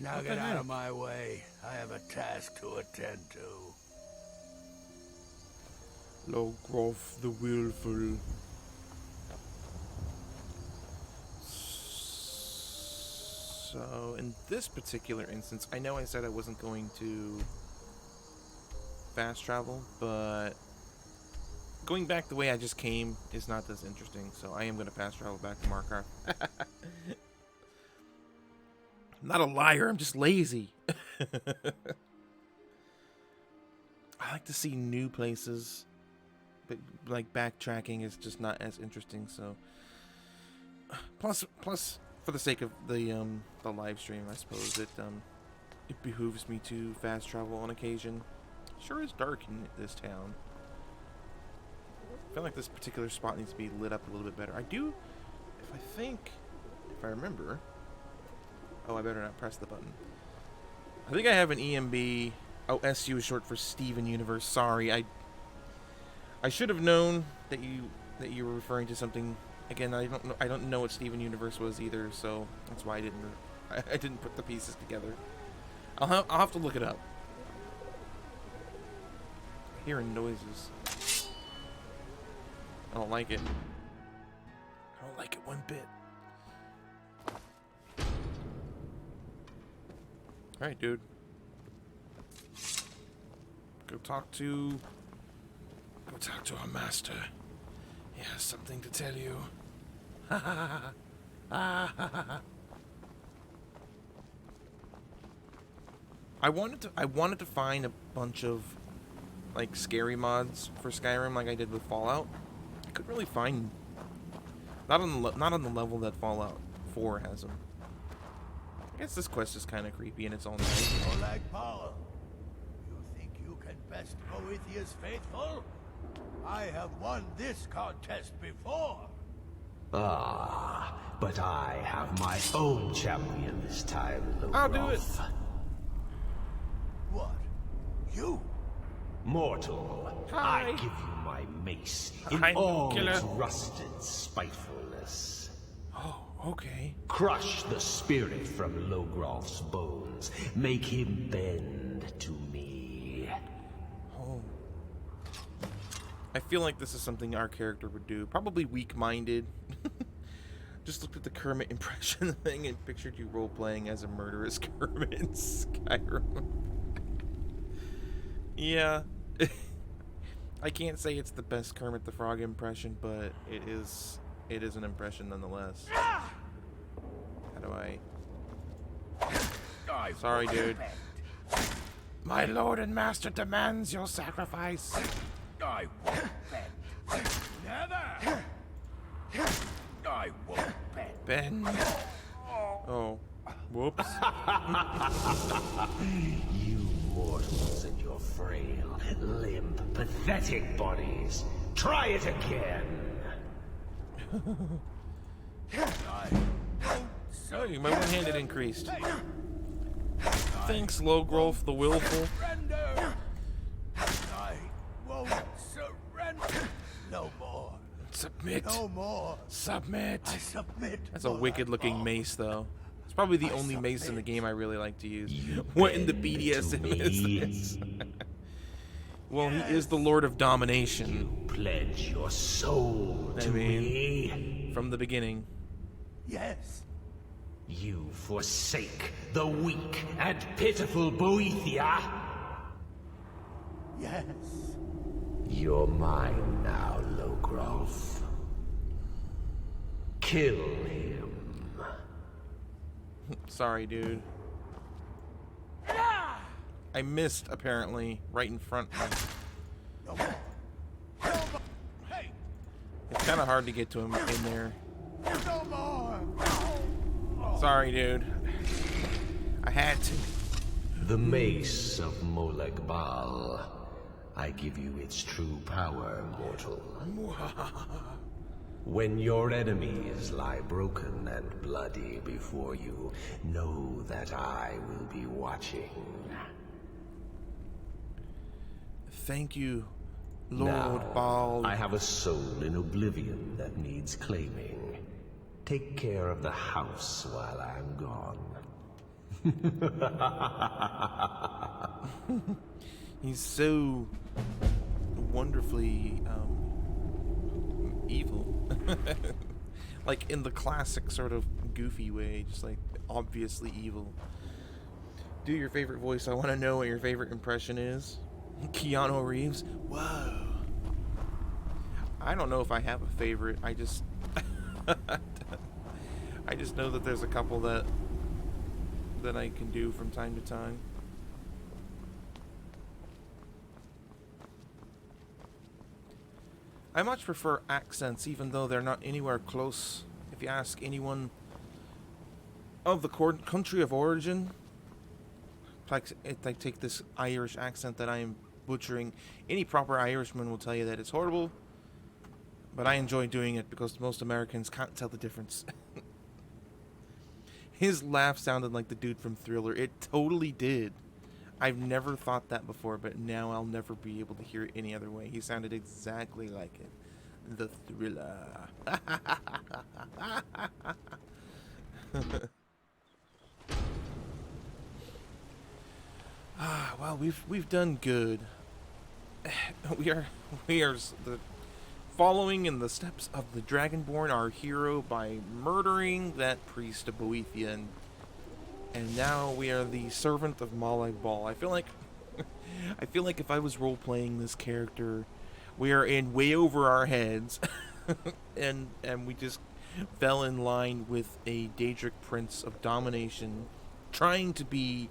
Now What get the out heck? of my way. I have a task to attend to. Logroff the Willful. So, in this particular instance, I know I said I wasn't going to fast travel, but going back the way I just came is not this interesting, so I am going to fast travel back to Markarth. I'm not a liar, I'm just lazy. I like to see new places, but like backtracking is just not as interesting, so plus for the sake of the live stream, I suppose it behooves me to fast travel on occasion. Sure is dark in this town. I feel like this particular spot needs to be lit up a little bit better. I do, if I remember. Oh, I better not press the button. I think I have an EMB. Oh, SU is short for Steven Universe. Sorry, I should have known that you were referring to something. Again, I don't know what Steven Universe was either, so that's why I didn't put the pieces together. I'll have to look it up. Hearing noises. I don't like it. I don't like it one bit. Alright, dude. Go talk to our master. He has something to tell you. Ha ha ha ha ha ha. I wanted to find a bunch of like scary mods for Skyrim like I did with Fallout. I couldn't really find not on the level that Fallout 4 has them. I guess this quest is kind of creepy in its own way. Oleg Powell, you think you can best Boethiah's faithful? I have won this contest before. Ah, but I have my own champion this time, Logroff. I'll do it. What? You? Mortal, Hi. I give you my mace in I'm all killer. its rusted spitefulness. Oh, okay. Crush the spirit from Logroff's bones. Make him bend to me. Oh. I feel like this is something our character would do. Probably weak-minded. Just looked at the Kermit impression thing and pictured you role-playing as a murderous Kermit in Skyrim. Yeah. I can't say it's the best Kermit the Frog impression, but it is an impression nonetheless. How do I... Sorry, dude. My lord and master demands your sacrifice. I won't bend. Never! I won't bend. Ben. Oh. Whoops. You mortals and your frail, limp, pathetic bodies. Try it again. Oh, my one-handed increased. Thanks, Logrolf the Willful. Surrender! I won't surrender. No more. Submit. No more. Submit. I submit. That's a Oleg wicked-looking Powell. mace, though. It's probably the only mace in the game I really like to use. What in the BDSM is this? Well, he is the Lord of Domination. Pledge your soul to me. From the beginning. Yes. You forsake the weak and pitiful Boethia. Yes. You're mine now, Logrov. Kill him. Sorry, dude. I missed, apparently, right in front of him. It's kind of hard to get to him in there. Sorry, dude. I had to. The mace of Molag Bal. I give you its true power, mortal. When your enemies lie broken and bloody before you, know that I will be watching. Thank you, Lord Now, Bald. I have a soul in oblivion that needs claiming. Take care of the house while I'm gone. He's so wonderfully evil. Like in the classic sort of goofy way, just like obviously evil. Do your favorite voice. I want to know what your favorite impression is. Keanu Reeves. Whoa. I don't know if I have a favorite. I just I just know that there's a couple that I can do from time to time. I much prefer accents, even though they're not anywhere close. If you ask anyone of the country of origin, like if I take this Irish accent that I am butchering, any proper Irishman will tell you that it's horrible, but I enjoy doing it because most Americans can't tell the difference. His laugh sounded like the dude from Thriller. It totally did. I've never thought that before, but now I'll never be able to hear it any other way. He sounded exactly like it. The Thriller. Well, we've done good. We are following in the steps of the Dragonborn, our hero, by murdering that priest of Boethia, and now we are the servant of Molag Bal. I feel like if I was role playing this character, we are in way over our heads, and we just fell in line with a Daedric prince of domination, trying to be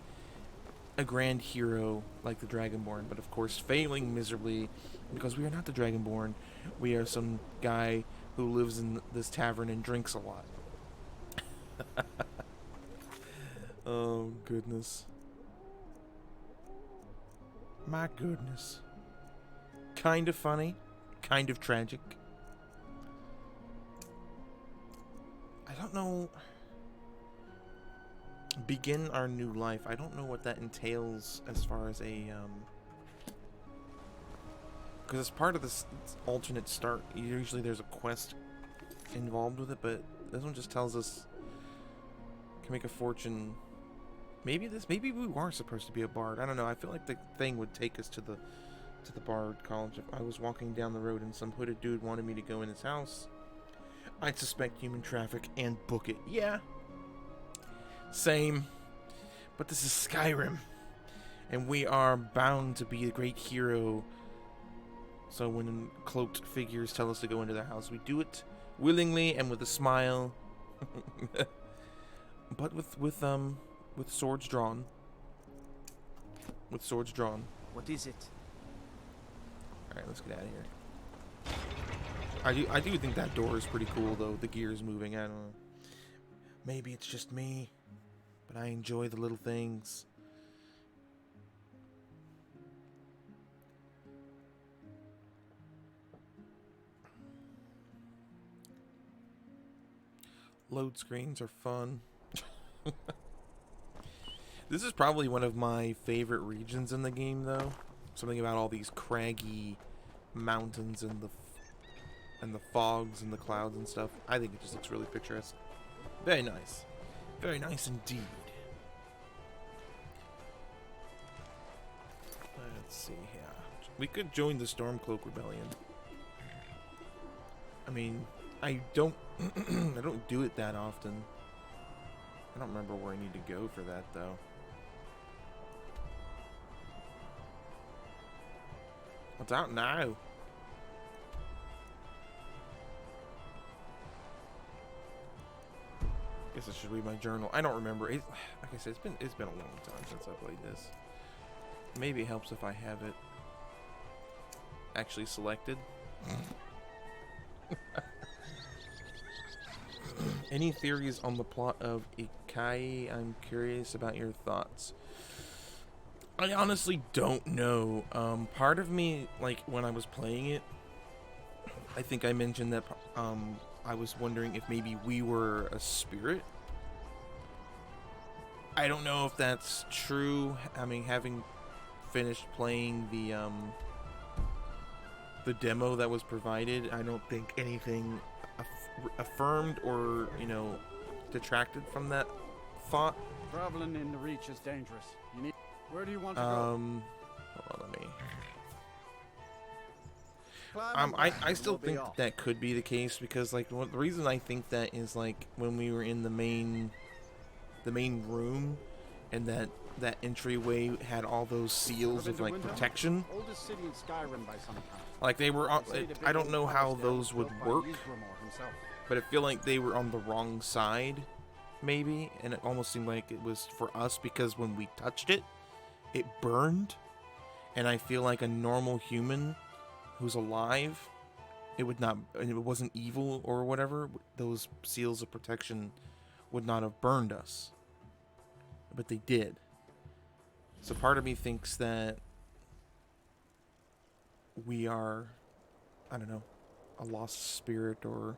a grand hero like the Dragonborn, but of course failing miserably because we are not the Dragonborn. We are some guy who lives in this tavern and drinks a lot. Oh, goodness. My goodness. Kind of funny, kind of tragic. I don't know. Begin our new life. I don't know what that entails as far as a because as part of this alternate start, usually there's a quest involved with it, but this one just tells us can make a fortune. Maybe we are supposed to be a bard. I don't know. I feel like the thing would take us to the bard college. If I was walking down the road and some hooded dude wanted me to go in his house, I'd suspect human traffic and book it. Yeah. Same. But this is Skyrim. And we are bound to be a great hero. So when cloaked figures tell us to go into their house, we do it willingly and with a smile. But with swords drawn. With swords drawn. What is it? Alright, let's get out of here. I do think that door is pretty cool, though. The gears moving. I don't know. Maybe it's just me, but I enjoy the little things. Load screens are fun. This is probably one of my favorite regions in the game, though. Something about all these craggy mountains and the fogs and the clouds and stuff. I think it just looks really picturesque. Very nice. Very nice indeed. Let's see here. We could join the Stormcloak Rebellion. I mean, I don't I don't do it that often. I don't remember where I need to go for that, though. What's out now? Guess I should read my journal. I don't remember. Like I said, it's been a long time since I played this. Maybe it helps if I have it actually selected. Any theories on the plot of Ikai? I'm curious about your thoughts. I honestly don't know. Part of me, like, when I was playing it, I think I mentioned that I was wondering if maybe we were a spirit. I don't know if that's true. I mean, having finished playing the demo that was provided, I don't think anything affirmed or, you know, detracted from that thought. Traveling in the Reach is dangerous. You need. Where do you want to go? Hold on, let me. I still think that could be the case because, like, the reason I think that is, like, when we were in the main room, and that entryway had all those seals of, like, protection. Oldest city in Skyrim by some time. Like, they were on, I don't know how those would work, but I feel like they were on the wrong side, maybe, and it almost seemed like it was for us because when we touched it, it burned, and I feel like a normal human who's alive, it would not, and it wasn't evil or whatever, those seals of protection would not have burned us, but they did. So part of me thinks that we are, I don't know, a lost spirit, or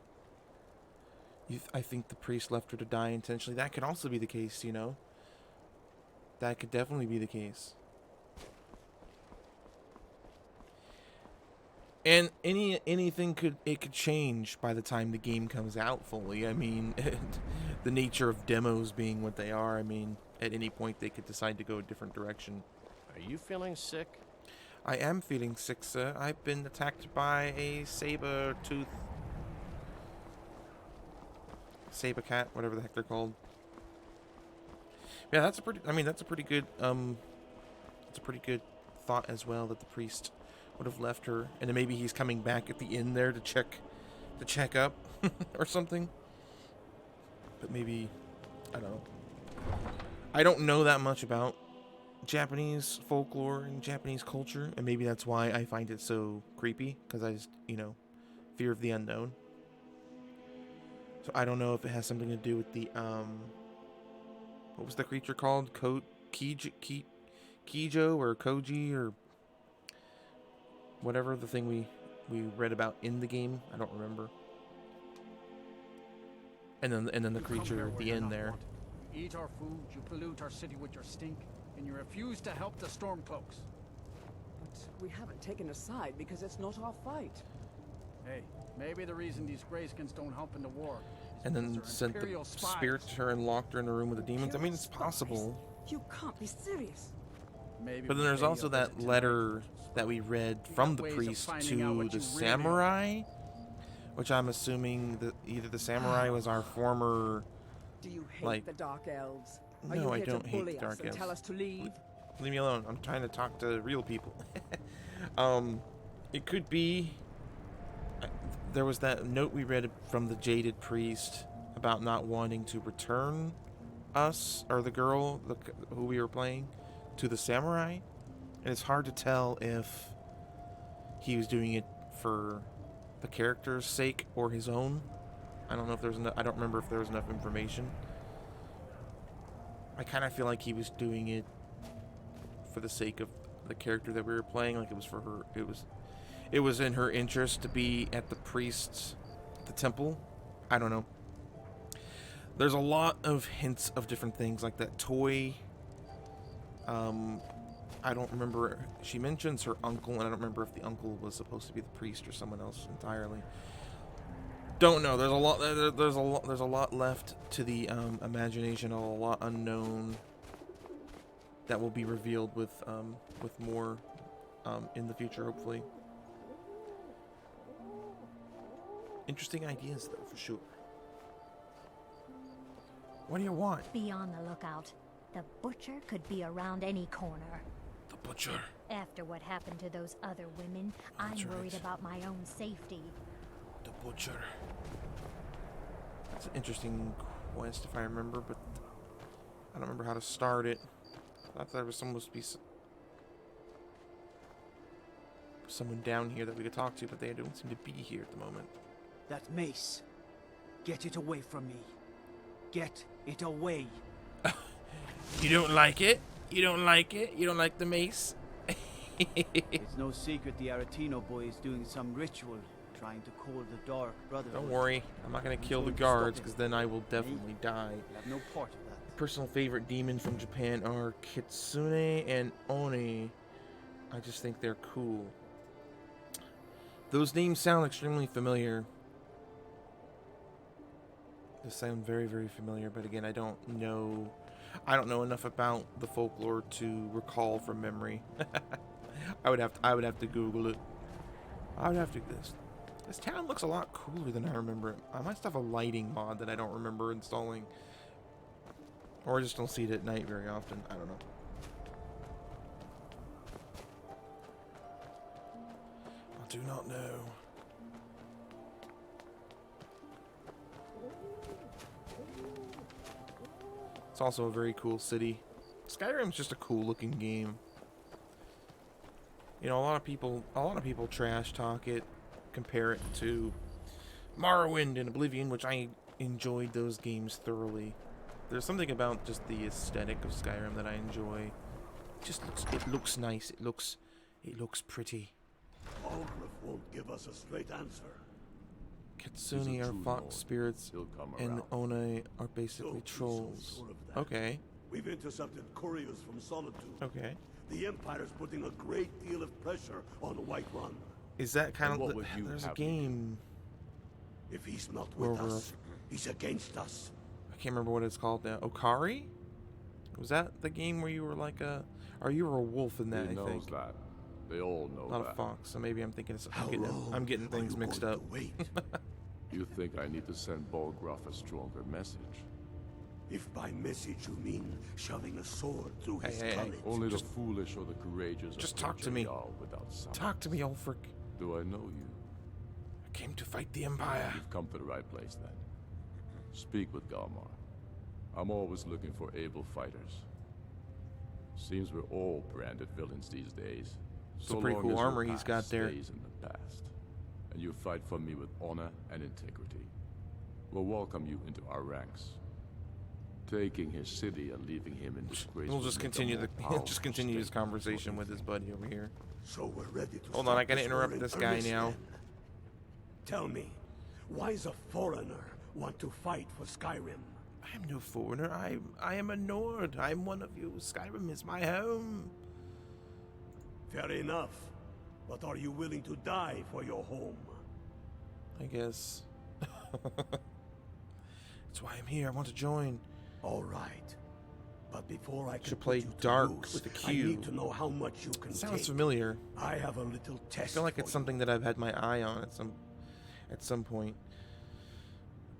I think the priest left her to die intentionally. That could also be the case, you know. That could definitely be the case. And anything could change by the time the game comes out fully. I mean, the nature of demos being what they are, I mean, at any point they could decide to go a different direction. Are you feeling sick? I am feeling sick, sir. I've been attacked by a saber cat, whatever the heck they're called. Yeah, that's a pretty good thought as well, that the priest would have left her, and then maybe he's coming back at the inn there to check up or something. But maybe, I don't know. I don't know that much about Japanese folklore and Japanese culture, and maybe that's why I find it so creepy, because I just, you know, fear of the unknown. So I don't know if it has something to do with the what was the creature called? Kijo or Koji or whatever the thing we read about in the game. I don't remember. And then the creature at the end there. You eat our food, you pollute our city with your stink, and you refuse to help the Stormcloaks. But we haven't taken a side because it's not our fight. Hey, maybe the reason these Greyskins don't help in the war is And then because sent they're the Imperial spies. spirit to her and locked her in the room with the demons. I mean, it's possible. You can't be serious. Maybe But then there's also that letter that we read from the priest to the samurai, which I'm assuming that either the samurai was our former. Do you hate like, the Dark Elves? Are no, you I here don't to hate bully the us Dark and Elves. tell us to leave? Leave me alone. I'm trying to talk to real people. It could be. There was that note we read from the jaded priest about not wanting to return us, or the girl who we were playing, to the samurai. And it's hard to tell if he was doing it for the character's sake or his own. I don't know if there's enough. I don't remember if there was enough information. I kind of feel like he was doing it for the sake of the character that we were playing. Like, it was for her. It was in her interest to be at the the temple. I don't know. There's a lot of hints of different things, like that toy. I don't remember. She mentions her uncle, and I don't remember if the uncle was supposed to be the priest or someone else entirely. Don't know. There's a lot. There's a lot left to the imagination. A lot unknown that will be revealed with more in the future, hopefully. Interesting ideas, though, for sure. What do you want? Be on the lookout. The butcher could be around any corner. The butcher. After what happened to those other women, That's I'm worried right. about my own safety. The butcher. That's an interesting quest, if I remember, but I don't remember how to start it. I thought there was supposed to be someone down here that we could talk to, but they don't seem to be here at the moment. That mace. Get it away from me. Get it away. You don't like it? You don't like it? You don't like the mace? It's no secret the Aretino boy is doing some ritual, trying to call the Dark Brotherhood. Don't worry, I'm not gonna kill the guards, because then I will definitely die. You'll have no part of that. Personal favorite demons from Japan are Kitsune and Oni. I just think they're cool. Those names sound extremely familiar. They sound very, very familiar, but again, I don't know enough about the folklore to recall from memory. I would have to Google it. I would have to do this. This town looks a lot cooler than I remember it. I must have a lighting mod that I don't remember installing. Or I just don't see it at night very often. I don't know. I do not know. It's also a very cool city. Skyrim's just a cool looking game. You know, a lot of people trash talk it, compare it to Morrowind and Oblivion, which I enjoyed those games thoroughly. There's something about just the aesthetic of Skyrim that I enjoy. It looks nice. It looks pretty. Ulgrif won't give us a straight answer. Kitsune are fox spirits, and One are basically trolls. Okay. We've intercepted couriers from Solitude. Okay. The Empire's putting a great deal of pressure on Whiterun. Is that kind of there's a game? If he's not with us, he's against us. I can't remember what it's called now. Okari? Was that the game where you were like a? Or you were a wolf in that? He knows I think. that. They all know Not that. a fox. So maybe I'm thinking. I'm getting things mixed up. You think I need to send Bolgraf a stronger message? If by message you mean shoving a sword through his gullet. Only the foolish or the courageous. Just talk to me. Talk to me, Ulfric. Do I know you? I came to fight the Empire. You've come to the right place then. Speak with Galmar. I'm always looking for able fighters. Seems we're all branded villains these days. It's a pretty cool armor he's got there. Stays in the past, and you fight for me with honor and integrity. We'll welcome you into our ranks. Taking his city and leaving him in disgrace. We'll just continue his conversation with his buddy over here. So we're ready to Hold on, I gotta interrupt this guy now. Tell me, why does a foreigner want to fight for Skyrim? I'm no foreigner. I am a Nord. I'm one of you. Skyrim is my home. Fair enough. But are you willing to die for your home? I guess. That's why I'm here. I want to join. All right. But before I should play Dark with a Q. I need to know how much you can Sounds familiar. I have a little test. I feel like it's something that I've had my eye on at some point.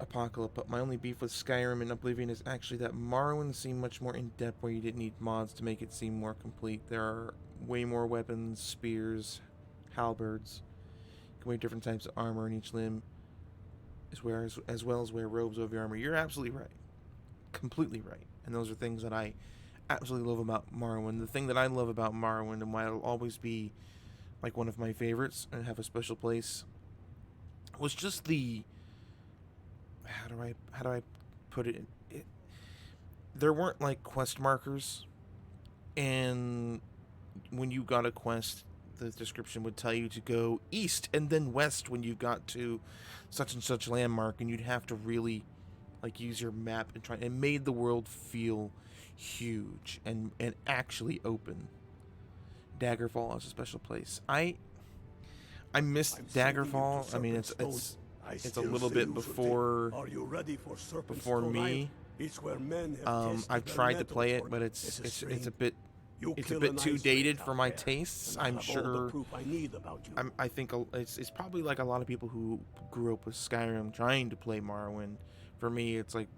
Apocalypse, but my only beef with Skyrim and Oblivion is actually that Morrowind seemed much more in-depth, where you didn't need mods to make it seem more complete. There are way more weapons, spears, halberds, way different types of armor in each limb, as well as wear robes over your armor. You're absolutely right. Completely right. And those are things that I absolutely love about Morrowind. The thing that I love about Morrowind, and why it'll always be like one of my favorites and have a special place, was just the... How do I put it? There weren't like quest markers, and when you got a quest, the description would tell you to go east and then west when you got to such and such landmark, and you'd have to really like use your map and try. It made the world feel huge and actually open. Daggerfall is a special place. I missed Daggerfall. I mean, it's a little bit before me. I've tried to play it, but it's a bit too dated for my tastes. I'm sure. I think it's probably like a lot of people who grew up with Skyrim trying to play Morrowind. For me, it's like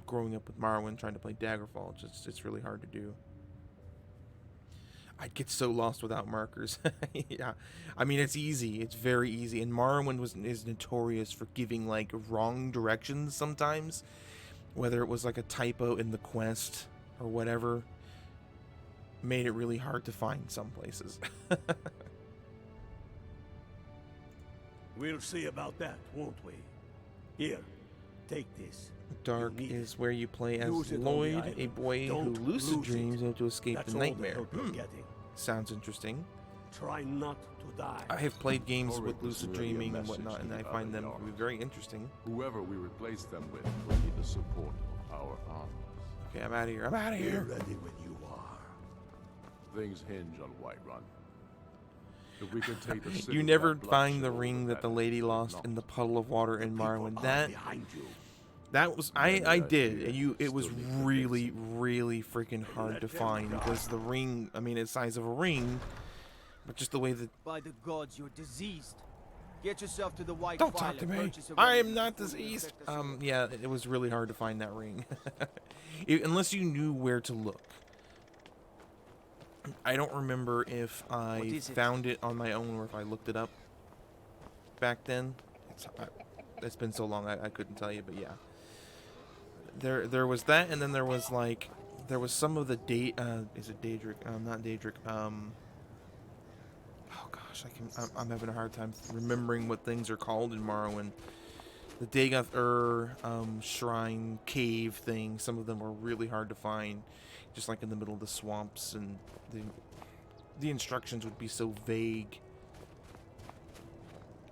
growing up with Morrowind trying to play Daggerfall. It's really hard to do. I'd get so lost without markers. Yeah, I mean, it's easy. It's very easy. And Morrowind is notorious for giving like wrong directions sometimes, whether it was like a typo in the quest or whatever, made it really hard to find some places. We'll see about that, won't we? Here, take this. Dark is where you play as Use it on the Lloyd, island. a boy who Don't lucid lose dreams it. to escape That's the all the nightmare. help you're getting. Sounds interesting. Try not to die. I have played games Or with it was lucid really a dreaming and message whatnot, to and the I find other them to be Yards. very interesting. Whoever we replace them with will need the support of our armies. Okay, I'm out of here. I'm out of Be here. ready when you are. Things hinge on Whiterun. If we can take the city You never without find the bloodshed, ring that the lady lost in the puddle of water in Morrowind. Behind you. That was I did. And it was still need really, really freaking hard to find because the ring, I mean, it's the size of a ring, but just the way that. By the gods, you're diseased. Get yourself to the White Don't File talk to and me. purchase a I am remedy not before you diseased. infect us all. Yeah, it was really hard to find that ring, unless you knew where to look. I don't remember if I is it? found it on my own or if I looked it up back then. It's been so long I couldn't tell you, but yeah. There was that, and then there was some of the is it Daedric? Not Daedric. Oh gosh, I'm having a hard time remembering what things are called in Morrowind. The Dagoth shrine cave thing. Some of them were really hard to find, just like in the middle of the swamps, and the instructions would be so vague.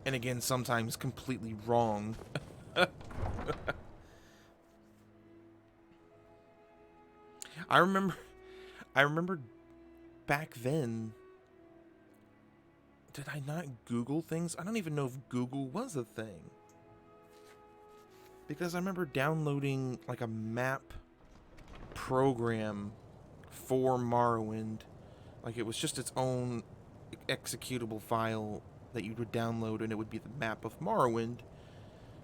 And again, sometimes completely wrong. I remember back then, did I not Google things? I don't even know if Google was a thing. Because I remember downloading like a map program for Morrowind. Like it was just its own executable file that you would download, and it would be the map of Morrowind.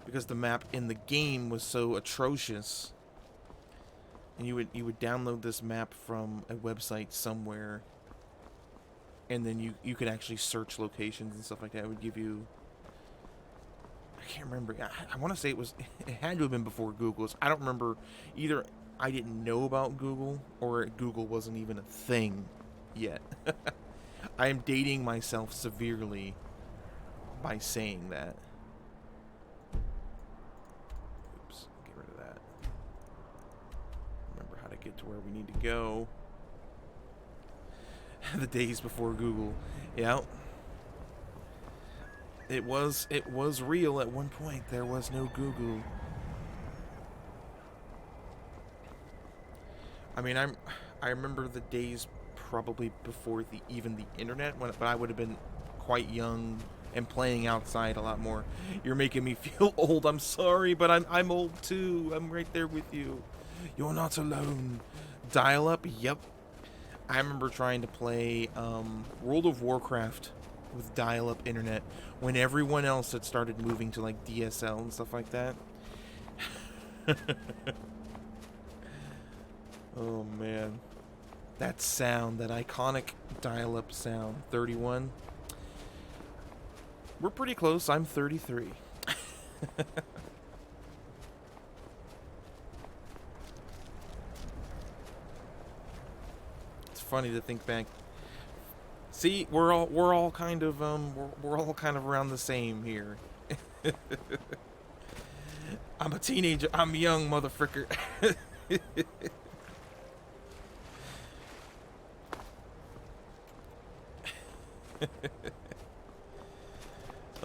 Because the map in the game was so atrocious. And you would download this map from a website somewhere, and then you could actually search locations and stuff like that. It would give you, I can't remember. I want to say it had to have been before Google's. I don't remember either. I didn't know about Google, or Google wasn't even a thing yet. I am dating myself severely by saying that. Oops, get rid of that. Remember how to get to where we need to go. The days before Google. Yeah. It was real at one point. There was no Google. I mean, I remember the days probably before even the internet, but I would have been quite young and playing outside a lot more. You're making me feel old. I'm sorry, but I'm old too. I'm right there with you. You're not alone. Dial up? Yep. I remember trying to play World of Warcraft with dial-up internet when everyone else had started moving to like DSL and stuff like that. Oh man. That sound, that iconic dial-up sound. 31. We're pretty close. I'm 33. It's funny to think back. See, we're all kind of around the same here. I'm a teenager. I'm young, motherfucker.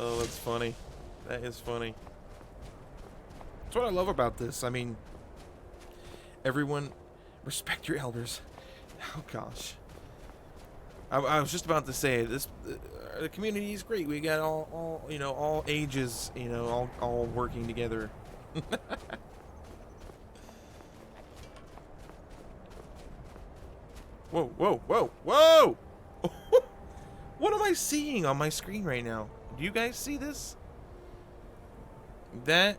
Oh, that's funny. That is funny. That's what I love about this. I mean, everyone, respect your elders. Oh gosh. I was just about to say this. The community is great. We got all ages, all working together. Whoa, whoa, whoa, whoa! What am I seeing on my screen right now? Do you guys see this? That,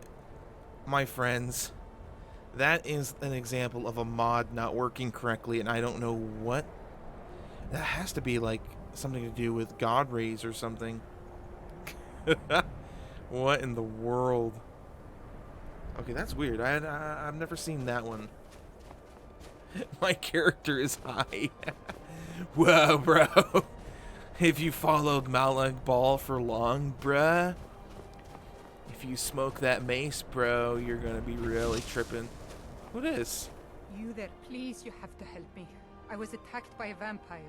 my friends, that is an example of a mod not working correctly, and I don't know what. That has to be like something to do with God rays or something. What in the world? Okay, that's weird. I've never seen that one. My character is high. Whoa, bro. If you followed Malak Ball for long, bruh. If you smoke that mace, bro, you're gonna be really tripping. What is? You there, please, you have to help me. I was attacked by a vampire.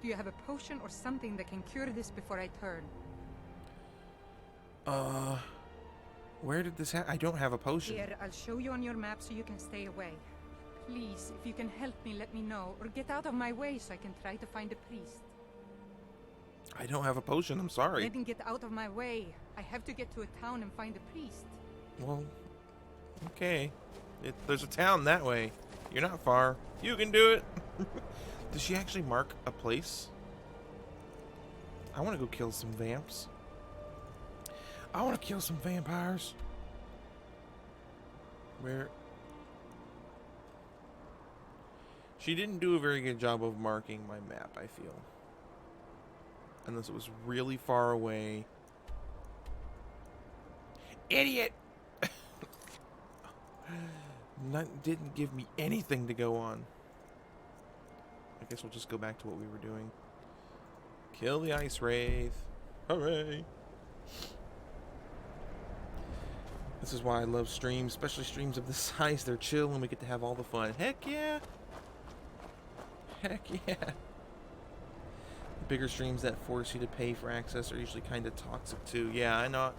Do you have a potion or something that can cure this before I turn? Where did this happen? I don't have a potion. Here, I'll show you on your map so you can stay away. Please, if you can help me, let me know, or get out of my way so I can try to find a priest. I don't have a potion, I'm sorry. Then get out of my way. I have to get to a town and find a priest. Well, okay. There's a town that way. You're not far. You can do it. Does she actually mark a place? I want to go kill some vamps. I want to kill some vampires. Where? She didn't do a very good job of marking my map, I feel. Unless it was really far away. Idiot! Didn't give me anything to go on. I guess we'll just go back to what we were doing. Kill the ice wraith. Hooray! This is why I love streams, especially streams of this size. They're chill and we get to have all the fun. Heck yeah! Heck yeah! The bigger streams that force you to pay for access are usually kind of toxic too. Yeah, I know.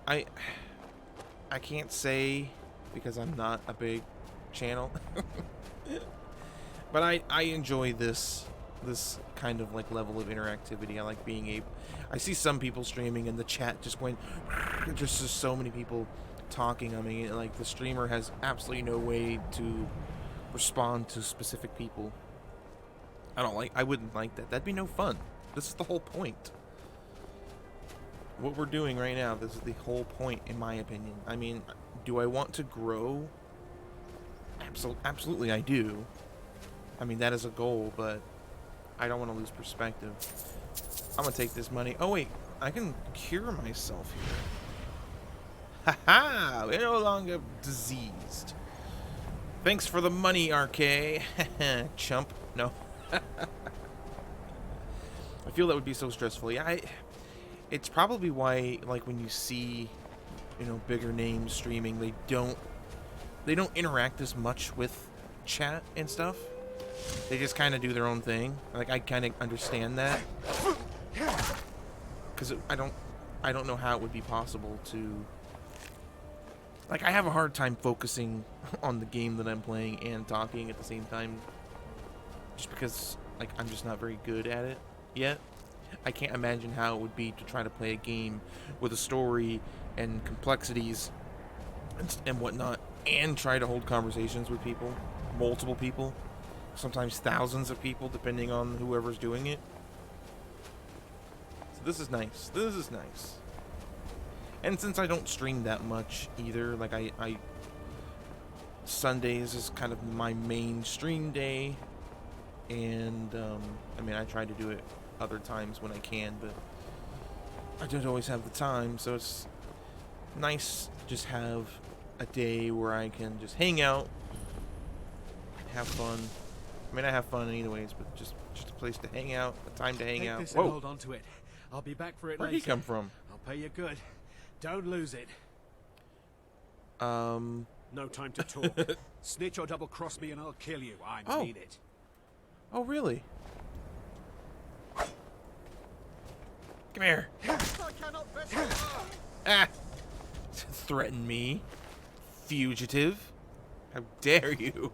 I can't say because I'm not a big channel. But I enjoy this kind of like level of interactivity. I like being able. I see some people streaming and the chat just went. Just so many people talking. I mean, like the streamer has absolutely no way to respond to specific people. I wouldn't like that. That'd be no fun. This is the whole point. What we're doing right now, this is the whole point, in my opinion. I mean, do I want to grow? Absolutely, I do. I mean, that is a goal, but I don't want to lose perspective. I'm gonna take this money. Oh wait, I can cure myself here. Haha! We're no longer diseased. Thanks for the money, RK. Chump. No. I feel that would be so stressful. Yeah, it's probably why, like, when you see, you know, bigger names streaming, they don't interact as much with chat and stuff. They just kind of do their own thing. Like, I kind of understand that, because I don't know how it would be possible to. Like, I have a hard time focusing on the game that I'm playing and talking at the same time. Just because, like, I'm just not very good at it yet. I can't imagine how it would be to try to play a game with a story and complexities and whatnot, and try to hold conversations with people, multiple people, sometimes thousands of people, depending on whoever's doing it. So this is nice. This is nice. And since I don't stream that much either, like I Sundays is kind of my main stream day. And, I mean, I try to do it other times when I can, but I don't always have the time, so it's nice to just have a day where I can just hang out, have fun. I mean, I have fun anyways, but just a place to hang out, a time to hang out. This and hold on to it. I'll be back for it Where'd later. he come from? I'll pay you good. Don't lose it. No time to talk. Snitch or double cross me and I'll kill you. I mean it. Oh, really? Come here. Ah! Threaten me, fugitive. How dare you?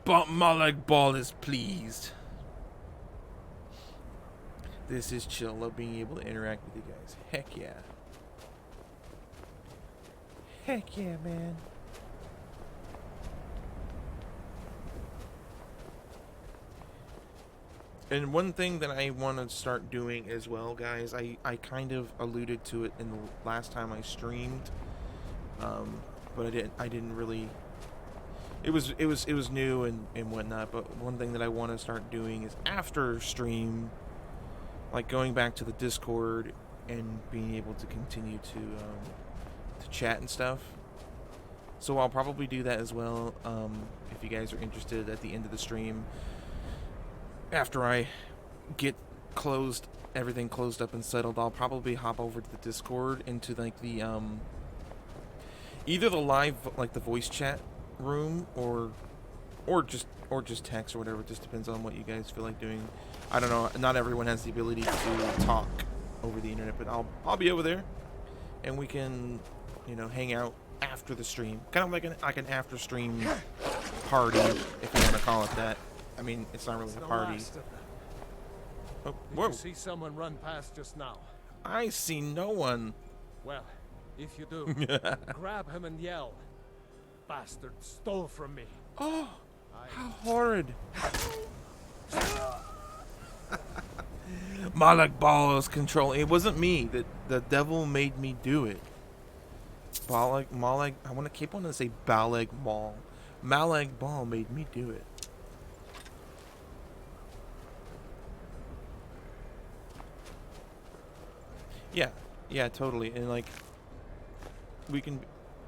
But Malak Ball is pleased. This is chill. Love being able to interact with you guys. Heck yeah. Heck yeah, man. And one thing that I want to start doing as well, guys, I kind of alluded to it in the last time I streamed, but I didn't really. It was new and whatnot. But one thing that I want to start doing is after stream, like going back to the Discord and being able to continue to chat and stuff. So I'll probably do that as well. If you guys are interested, at the end of the stream, after I get everything closed up and settled, I'll probably hop over to the Discord into like the either the live, like the voice chat room, or just text or whatever. It just depends on what you guys feel like doing. I don't know. Not everyone has the ability to talk over the internet, but I'll be over there, and we can, hang out after the stream, kind of like an after stream party, if you want to call it that. I mean, it's not really a party. Oh, whoa! Did you see someone run past just now? I see no one. Well, if you do, grab him and yell, "Bastard stole from me!" Oh, how horrid! Malak Ball's control. It wasn't me. The devil made me do it. Malak. I want to keep on to say Balag Ball. Malak Ball made me do it. Yeah, totally. And like, we can.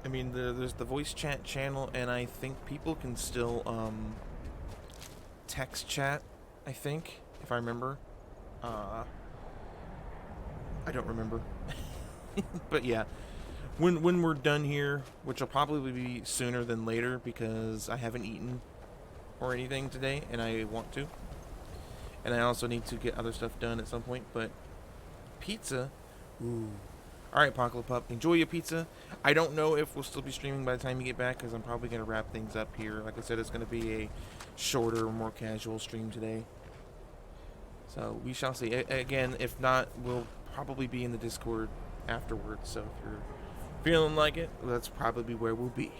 I mean, there's the voice chat channel, and I think people can still text chat. I think, if I remember. I don't remember. But yeah, when we're done here, which will probably be sooner than later because I haven't eaten or anything today, and I want to. And I also need to get other stuff done at some point, but pizza, ooh. Alright, Apocalypse, enjoy your pizza. I don't know if we'll still be streaming by the time you get back, because I'm probably going to wrap things up here. Like I said, it's going to be a shorter, more casual stream today. So, we shall see. Again, if not, we'll probably be in the Discord afterwards. So, if you're feeling like it, that's probably where we'll be.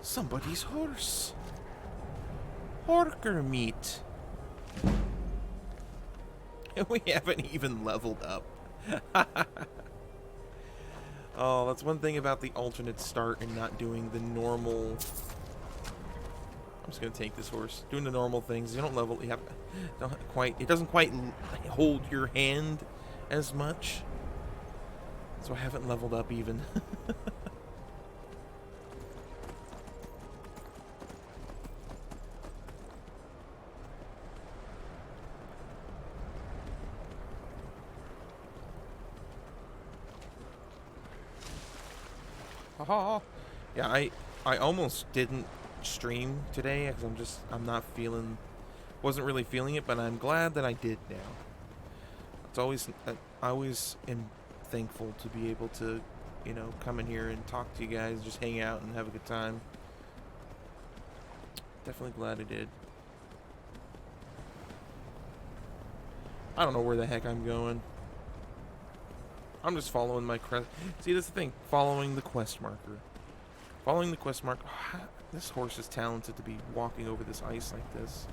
Somebody's horse. Horker meat. We haven't even leveled up. Oh, that's one thing about the alternate start and not doing the normal. I'm just gonna take this horse. Doing the normal things. You don't level. You have it doesn't quite hold your hand as much. So I haven't leveled up even. Yeah, I almost didn't stream today because wasn't really feeling it, but I'm glad that I did now. I always am thankful to be able to, come in here and talk to you guys, just hang out and have a good time. Definitely glad I did. I don't know where the heck I'm going. I'm just following my quest. See, that's the thing. Following the quest marker. Following the quest marker. Oh, this horse is talented to be walking over this ice like this.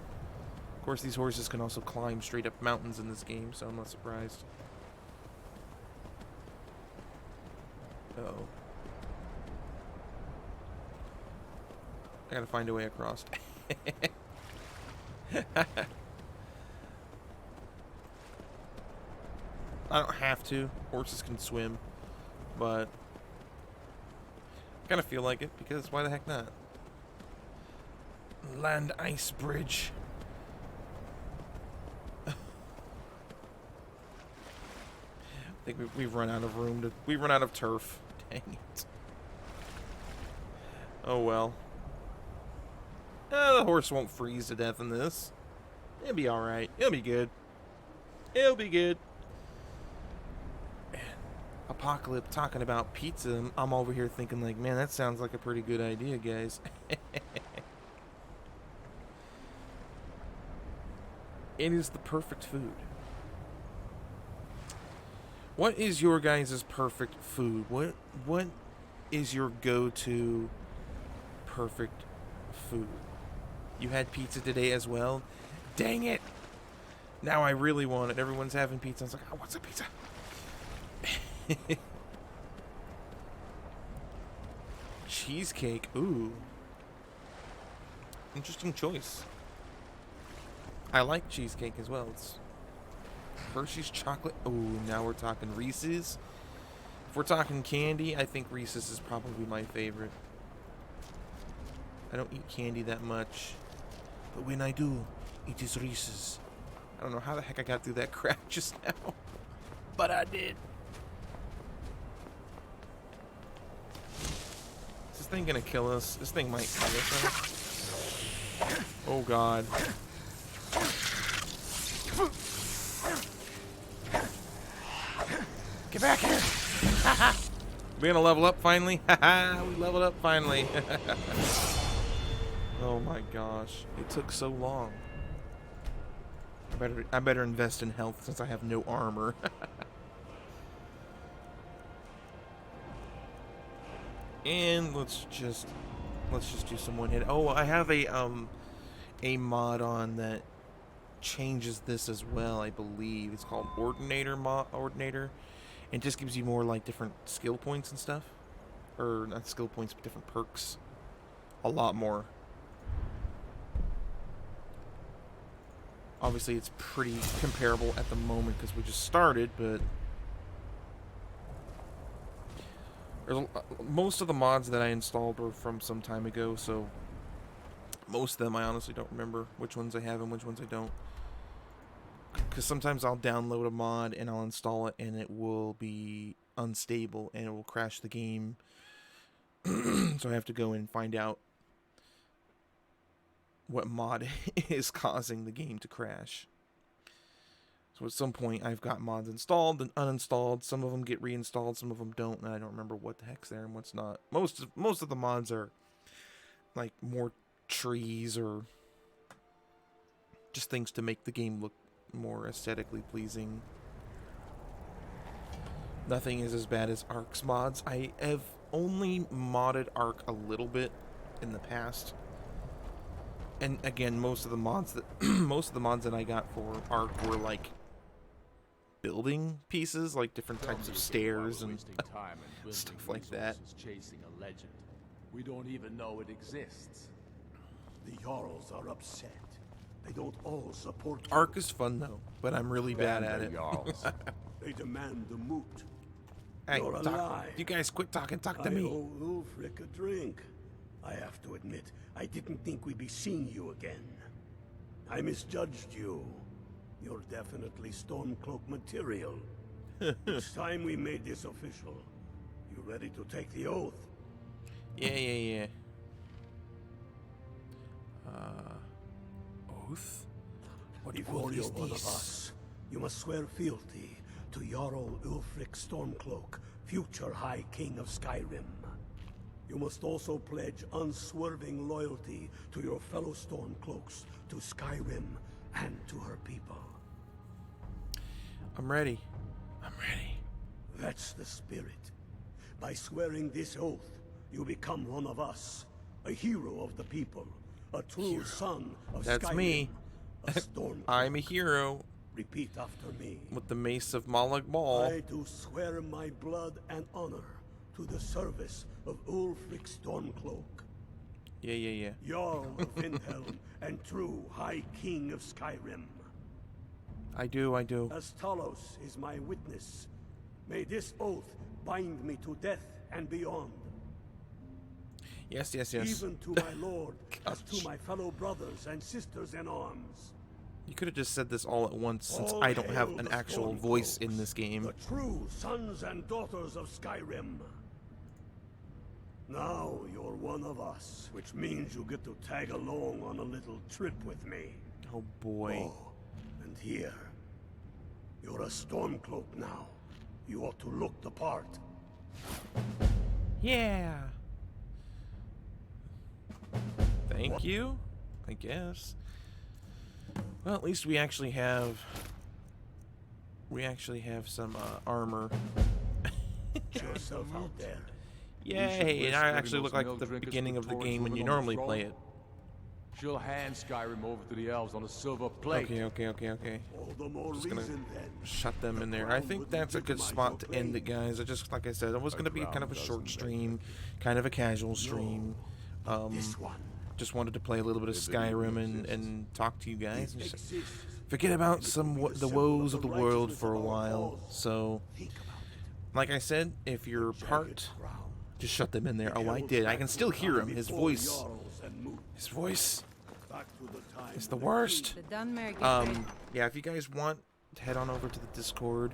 Of course, these horses can also climb straight up mountains in this game, so I'm not surprised. Uh-oh. I gotta find a way across. I don't have to. Horses can swim. But I kind of feel like it because why the heck not? Land ice bridge. I think we've run out of room. We've run out of turf. Dang it. Oh well. The horse won't freeze to death in this. It'll be alright. It'll be good. It'll be good. Apocalypse talking about pizza. I'm over here thinking like, man, that sounds like a pretty good idea, guys. It is the perfect food. What is your guys' perfect food? What is your go-to perfect food? You had pizza today as well? Dang it! Now I really want it. Everyone's having pizza. I was like, oh, what's a pizza? Cheesecake. Ooh. Interesting choice. I like cheesecake as well. Hershey's chocolate. Oh, now we're talking Reese's. If we're talking candy, I think Reese's is probably my favorite. I don't eat candy that much, but when I do, it is Reese's. I don't know how the heck I got through that crack just now, but I did. Is this thing gonna kill us? This thing might kill us. Huh? Oh God. Get back here! We're gonna level up finally. We leveled up finally. Oh my gosh, it took so long. I better invest in health since I have no armor. And let's just do some one hit. Oh, I have a mod on that changes this as well, I believe. It's called Ordinator. It just gives you more like different skill points and stuff. Or not skill points, but different perks. A lot more. Obviously, it's pretty comparable at the moment because we just started, but most of the mods that I installed were from some time ago, so most of them I honestly don't remember which ones I have and which ones I don't. Because sometimes I'll download a mod and I'll install it and it will be unstable and it will crash the game. So I have to go and find out what mod is causing the game to crash. So at some point I've got mods installed and uninstalled. Some of them get reinstalled, some of them don't, and I don't remember what the heck's there and what's not. Most of the mods are like more trees or just things to make the game look more aesthetically pleasing. Nothing is as bad as Ark's mods. I have only modded Ark a little bit in the past. And again, most of the mods that I got for Ark were like building pieces, like different types of stairs and stuff like that. Chasing a legend. We don't even know it exists. The Jarls are upset. They don't all support you. Ark is fun though, but I'm really bad at it. They demand the moot. Hey, You're alive. You guys quit talking. Talk to I me. owe Ulfric a drink. I have to admit, I didn't think we'd be seeing you again. I misjudged you. You're definitely Stormcloak material. It's time we made this official. You ready to take the oath? Yeah. Oath? What Before you're is one of this? us, you must swear fealty to Jarl Ulfric Stormcloak, future High King of Skyrim. You must also pledge unswerving loyalty to your fellow Stormcloaks, to Skyrim, and to her people. I'm ready. That's the spirit. By swearing this oath, you become one of us, a hero of the people, a true son of That's Skyrim, me. a Stormcloak. I'm a hero. Repeat after me. With the mace of Malak Bal. I do swear my blood and honor to the service of Ulfric Stormcloak. Yeah. Jarl of Windhelm and true High King of Skyrim. I do. As Talos is my witness, may this oath bind me to death and beyond. Yes. Even to my lord, as to my fellow brothers and sisters in arms. You could have just said this all at once, since All I don't have hail an the actual Stormcloaks, voice in this game. The true sons and daughters of Skyrim. Now you're one of us, which means you get to tag along on a little trip with me. Oh boy. Oh, and here, you're a Stormcloak now. You ought to look the part. Yeah. Thank you, I guess. Well, at least we actually have some armor. Get yourself out there. Yay! And I actually look like the beginning of the game when you normally play it. She'll hand Skyrim over to the elves on a silver plate. Okay. All the more Just gonna reason then. shut them in there. I think that's a good spot to end it, guys. Like I said, it was gonna be kind of a short stream, kind of a casual stream. This one. Just wanted to play a little bit of Skyrim and talk to you guys. And just forget about the woes of the world for a while. So, like I said, if you're part, just shut them in there. Oh, I did. I can still hear him. His voice is the worst. Yeah, if you guys want, head on over to the Discord.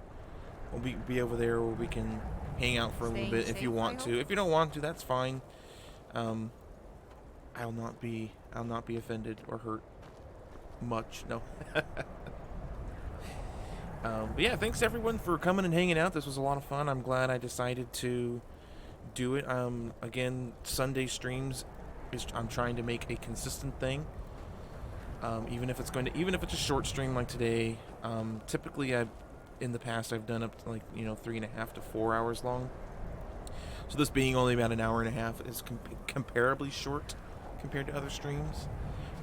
We'll be over there where we can hang out for a little bit if you want to. If you don't want to, that's fine. I'll not be offended or hurt much. No. But yeah, thanks everyone for coming and hanging out. This was a lot of fun. I'm glad I decided to do it. Again, Sunday streams I'm trying to make a consistent thing. Even if it's a short stream like today. Typically, in the past I've done up to 3.5 to 4 hours long. So this being only about an hour and a half is comparably short compared to other streams.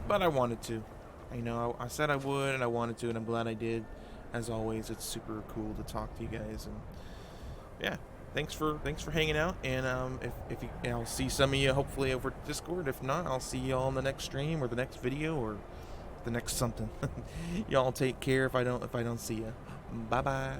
But I wanted to. I said I would, and I wanted to, and I'm glad I did. As always, it's super cool to talk to you guys, and yeah, thanks for hanging out. And I'll see some of you hopefully over at Discord. If not, I'll see y'all in the next stream or the next video or the next something. Y'all take care if I don't see you. Bye bye.